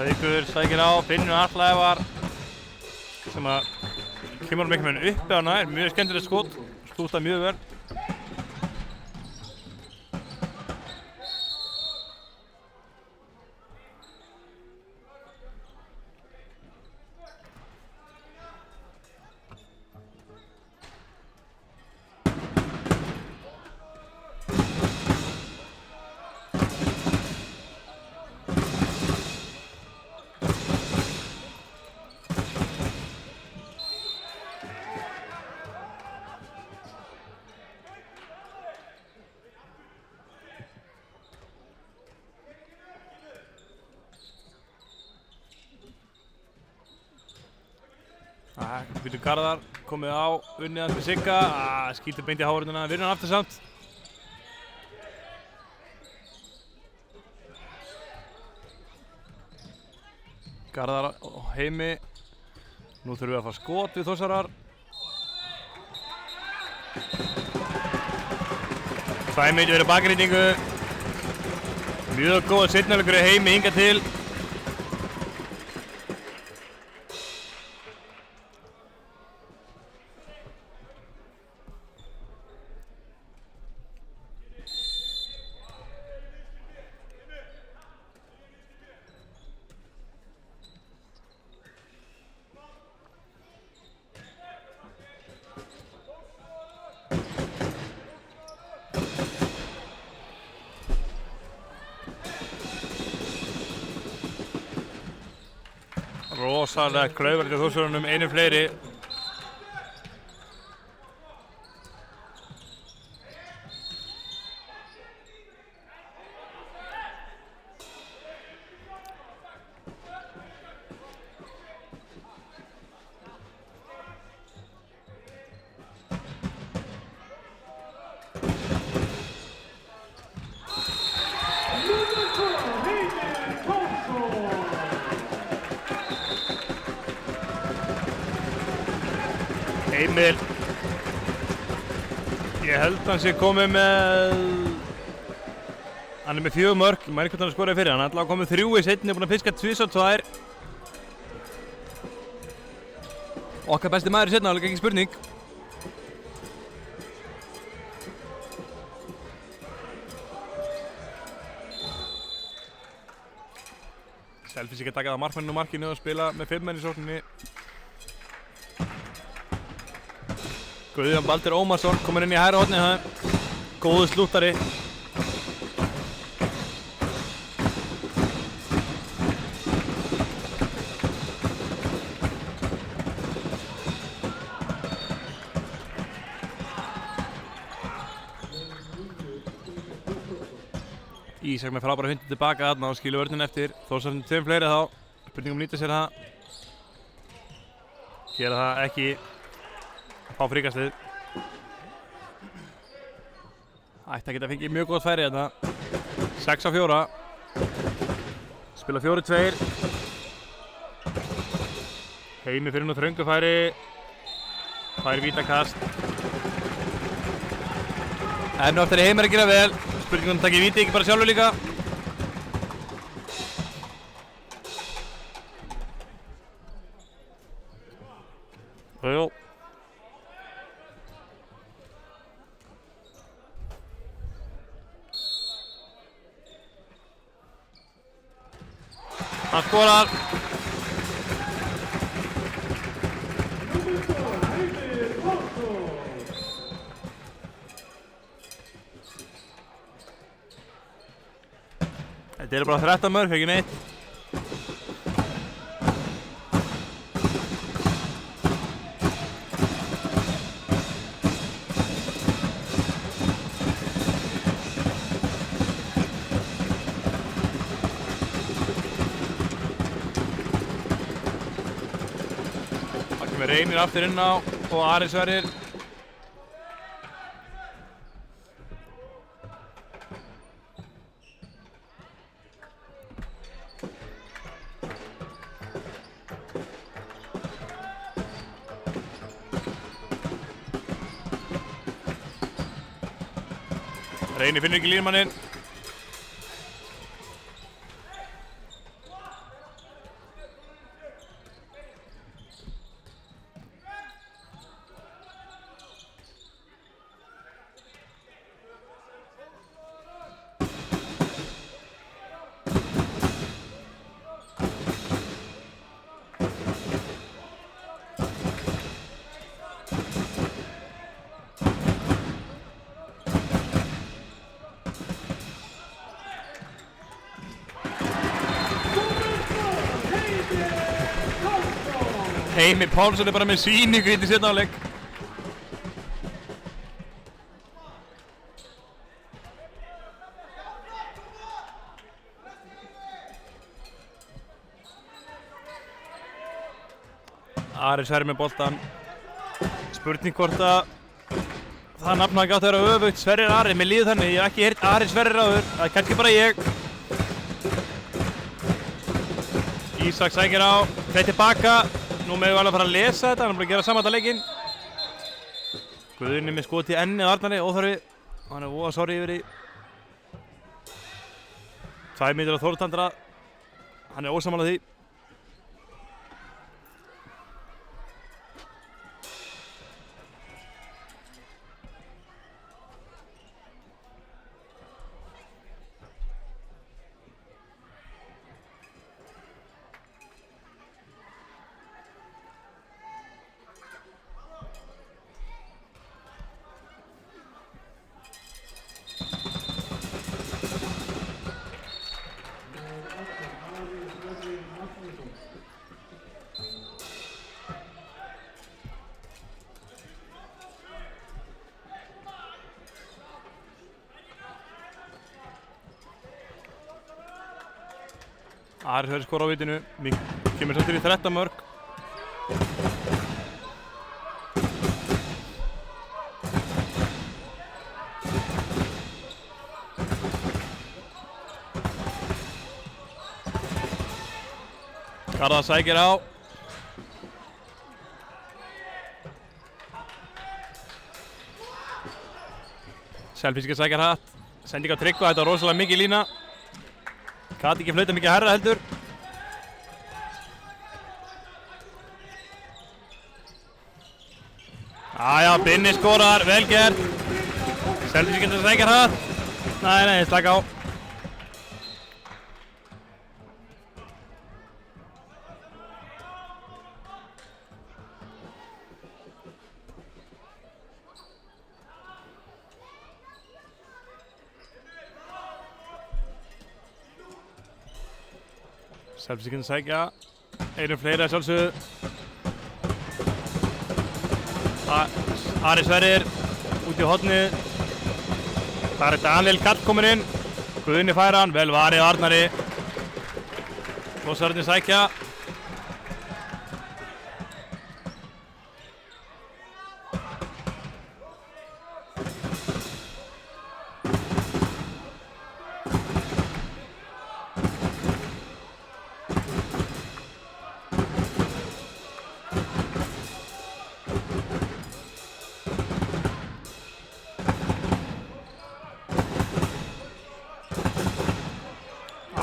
Haukur sækir á, Finnur Atli Ævar sem að kemur hann einhvern veginn uppi á nær, mjög skemmtilegt skot, slútað mjög vel. Býtur Garðar, komið á, unnið hans með Sigga, skýtur beint í hárununa, vinnur hann aftur samt. Garðar og Heimi, nú þurfum við að fá skot við Þórsarar. Sæmi verið bakgrýtingu, mjög góð seinnaleikur Heimi hingað til. Rosalega klaufar til Þórsarunum, einu fleiri. Heimir, ég held hann sé komið með, hann með 4 mörk, ég mæri hvort hann skoraði fyrir, hann ætlaði að komið 3 í seinni, búinn að fiska 2. Okkar besti maður í seinna, alveg ekki spurning. Selfie ekki að taka það markmanninu markinu og spila með 5 menn í sókninni. Guðjón Baldur Ómarsson komur inn í hægra hornið, góður slúttari. Ísak með frábæra hundi tilbaka þarna og skilur vörnin eftir. Þórsarinn 2 fleiri þá, spurningum nýta sér það. Gera það ekki. Fá fríkastið. Ætti að geta fengið mjög gott færi hérna. 6-4. Spila 4-2. Heimi fyrir nú þröngu færi. Fær vítakast. Enn og eftir Heimir að gera vel. Spurningum takk í víti, ekki bara sjálfur líka. Jú. Hann skorar. Þetta eru bara 13 mörk, ekki neitt. Reynir aftur inn á og Ari Sverrir. Reynir finnur ekki línumanninn. Heimir Pálsson bara með sýningu í seinni hálfleik. Ari Sverrir með boltan. Spurning hvort að það nafn hafi átt að vera öfugt. Sverrir Ari, mér líður þannig. Ég hef ekki heyrt Ari Sverrir áður. Það er kannski bara ég. Ísak sækir á. Þeir tilbaka. Nú megum við alveg að fara að lesa þetta. Hann er bara að gera saman þetta leikinn. Guðni með skoti í ennið á Arnari. Óþarfi. Hann er voða sorry yfir því. 2 mínútur á Þórtandra. Hann er ósammála því. Ari Sverrir skora á vitinu, kemur samtidig í 13 mörk. Garðar sækir á. Selfyssingar sækir hatt. Sending á Tryggva, þetta var rosalega mikið lína. Gat ekki flauta mikið herra heldur. Aja, Binni skorar, vel gert. Selfyssingar sækir hatt. Nei, slaka á. Selfyssingar sækja. Einum fleiri að sjálfsögðu. Ari Sverrir út í hornið. Þar er Daniel Kall kominn inn. Guðni færa hann, vel varið á Arnari. Þórsararnir sækja.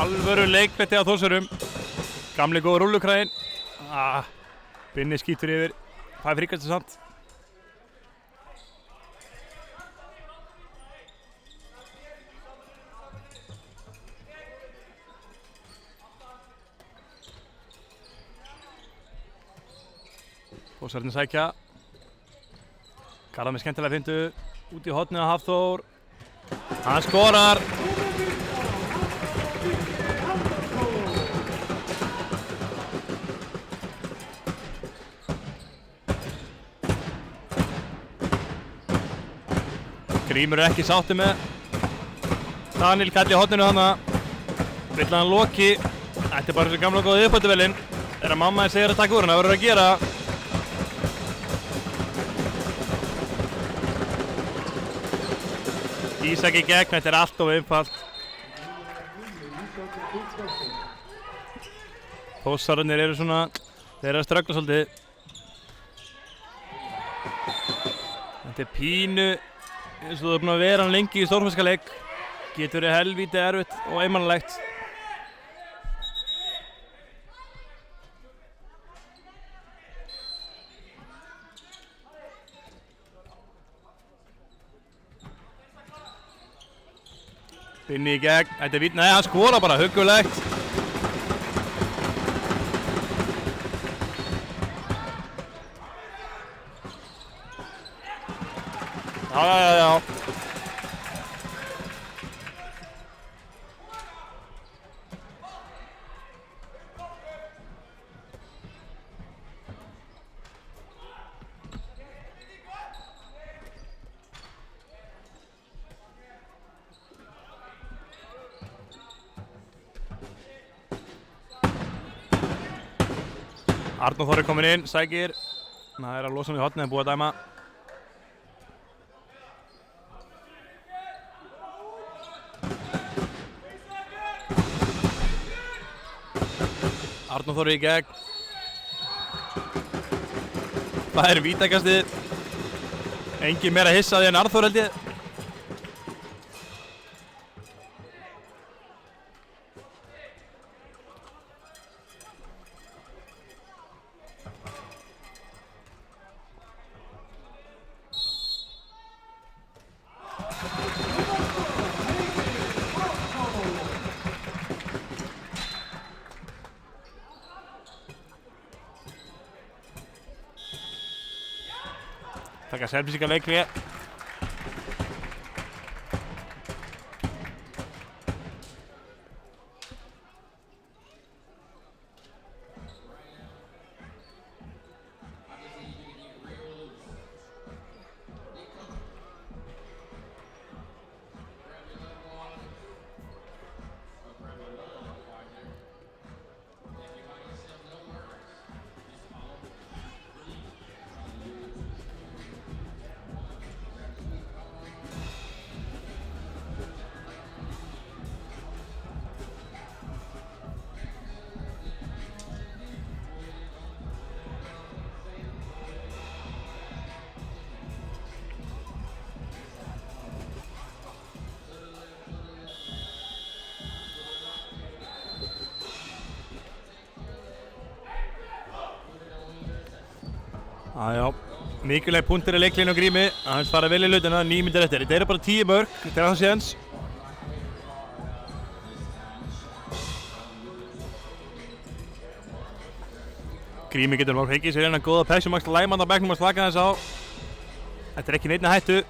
Alvöru leikfletti á Þórsurum. Gamli góður rúllukræðin. Binni skýtur yfir. Það er fríkast samt. Þórsararnir sækja. Garðar með skemmtilega fintu. Út í hornið á Hafþór. Hann skorar. Grímur er ekki sáttur með Daniel Kall í horninu hana. Vill hann loki. Þetta er bara þessi gamla góða uppbætuvelin. Þegar mamma segir að taka úr hann, það verður að gera. Ísak í gegn, þetta er allt of einfalt. Þórsararnir eru svona, þeir eru að ströggla svolítið. Þetta er pínu eins og þú er búin að vera hann lengi í stórfiskaleik. Getur verið helvíti erfitt og einmanalegt. Binni í gegn, þetta er vítt, nei hann skora bara, huggulegt. Já. Arnór Þór kominn inn, sækir. Það að losa hann í hornið, búið að dæma. Arnór Þór í gegn. Það vítakastið. Engin meira hissaði en Arnór held ég. Taka Selfyssingar leikli. Já, mikilvæg punktur í leiklinu á Grími. Hann fara vel í hlutina, 9 mínútur eftir. Þetta bara 10 mörk, þetta það séns. Grími getur nú fengið sér hérna góða pressu, Max Læmann á bekknum og slaka þess á. Þetta ekki neinni hættu.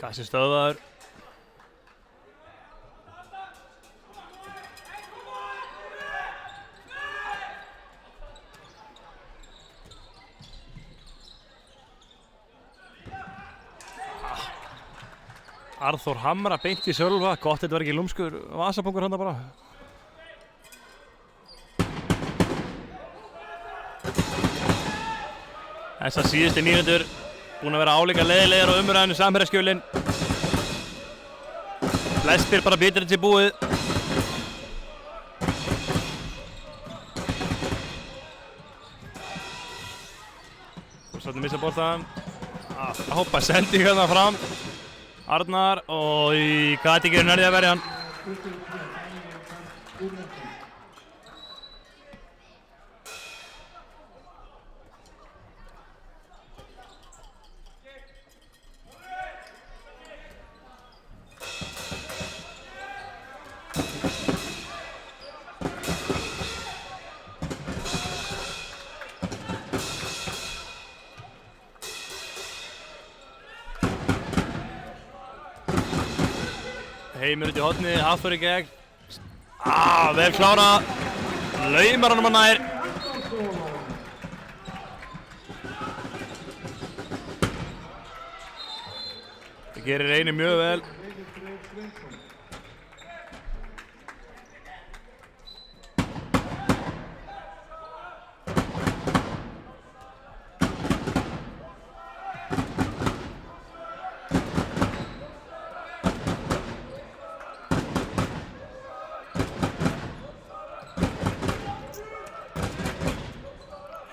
Gassi stöðvaður. Arnór hamra beint í Sölva, gott þetta var ekki lúmskur vasapungur hann bara. Þessar síðustu mínútur búin að vera álíka leiðilegar á umræðinu samherjaskjölin. Flestir bara bitur þetta í búið. Þórsarnir missa boltan. Hoppa sending hérna fram. Arnar og í gati ekki nærði að verja hann. Heimir út í horni, Hafþór í gegn. Vel klárað. Laumar honum að nær. Það gerir Reynir mjög vel.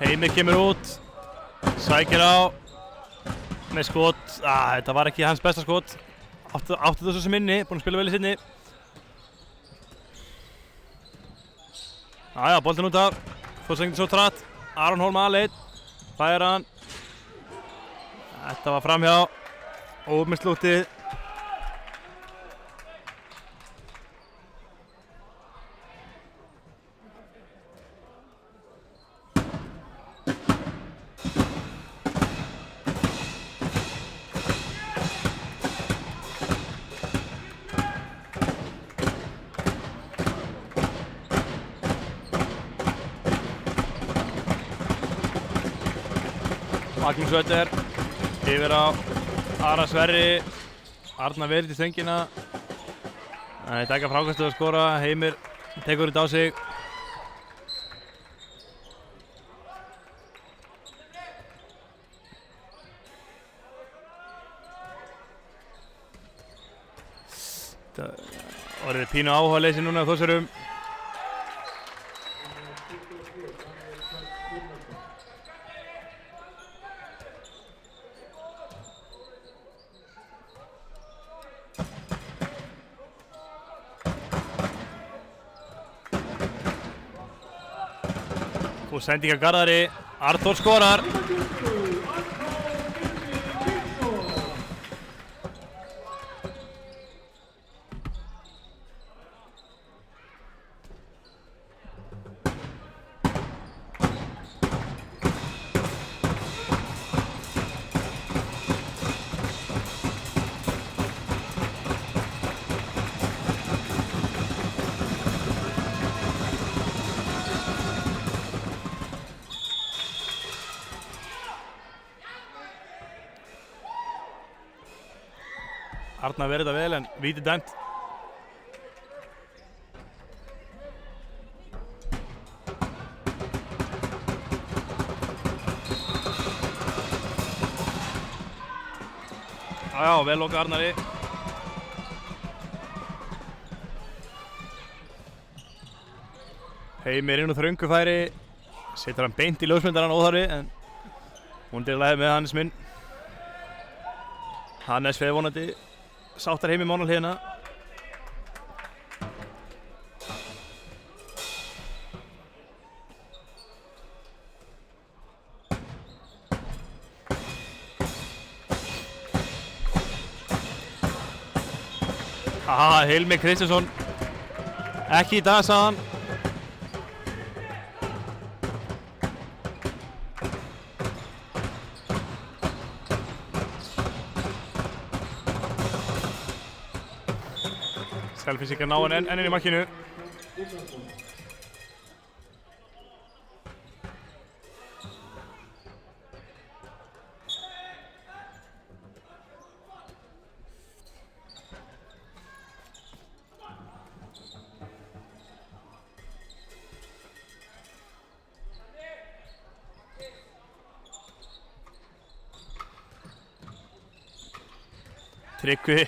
Heimir kemur út, sækir á með skot. Þetta var ekki hans besta skot. Átti það svo sem inni, búinn að spila vel í sinni. Boltinn út af. Þórsarnir svo tratt. Aron Hólm aleinn. Fær hann. Þetta var framhjá. Óp með slútið. Magnús Ötter yfir á Ara Sverri. Arnar vel til stöngina. Það er ekki frákastu að skora. Heimir tekur þetta á sig. Það orðið pínu áhugaleysi núna á Þórsurum. Og sending að Garðari. Arnþór skorar. Arnar verið þetta vel en víti dæmt. Vel lokað Arnari. Heimir inn úr þröngu færi. Setur hann beint í ljósmyndarann óþarfi en hún er lægð með Hannes minn. Hannes fer vonandi sáttar heim í mánalíðina. Hilmi Kristjánsson. Ekki í dag, sagði hann. Selfyssingar ná hann enn inn í markinu. Tryggvi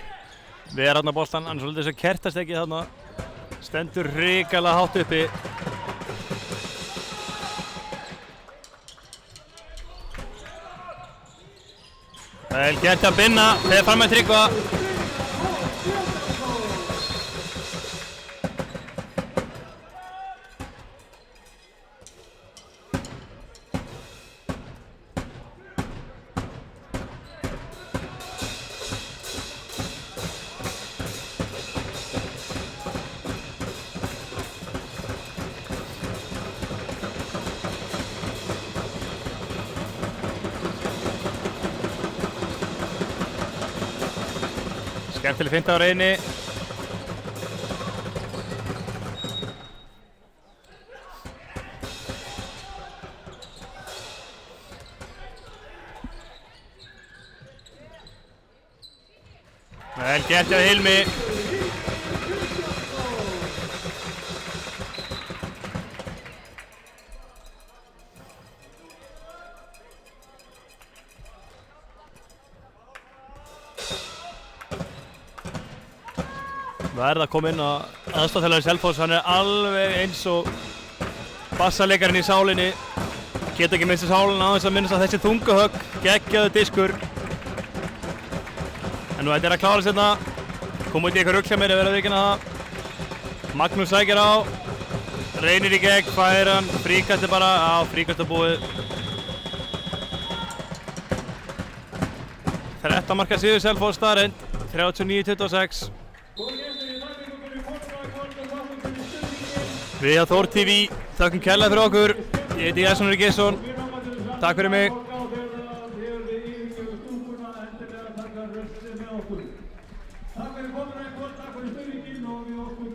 ver þarna boltan, hann er svolítið þess að kertast ekki þarna. Stendur hrikalega hátt uppi. Vel gert að Binna, þegar fram með Tryggva. Skemmtileg finta á reyni. Vel gert hjá Hilmi. Verð að koma inn á aðstoðarþjálfari Selfoss, hann alveg eins og bassalekarinn í sálinni. Geta ekki minnst sálina á þess að minnast að þessi þungahögg, geggjaður diskur. En nú þetta að klára sérna, koma út í eitthvað rugl hjá mér að vera að vikina það. Magnús sækir á, reynir í gegn, fær hann, fríkast bara, fríkast búið. 13 marka sigur Selfoss staðreynd, 39-26. Við á Þór TV, þökkum kærlega fyrir okkur. Ég heiti Jason Gesson. Takk fyrir mig. Takk fyrir komuna í kvöld, takk fyrir stuðninginn og við óskum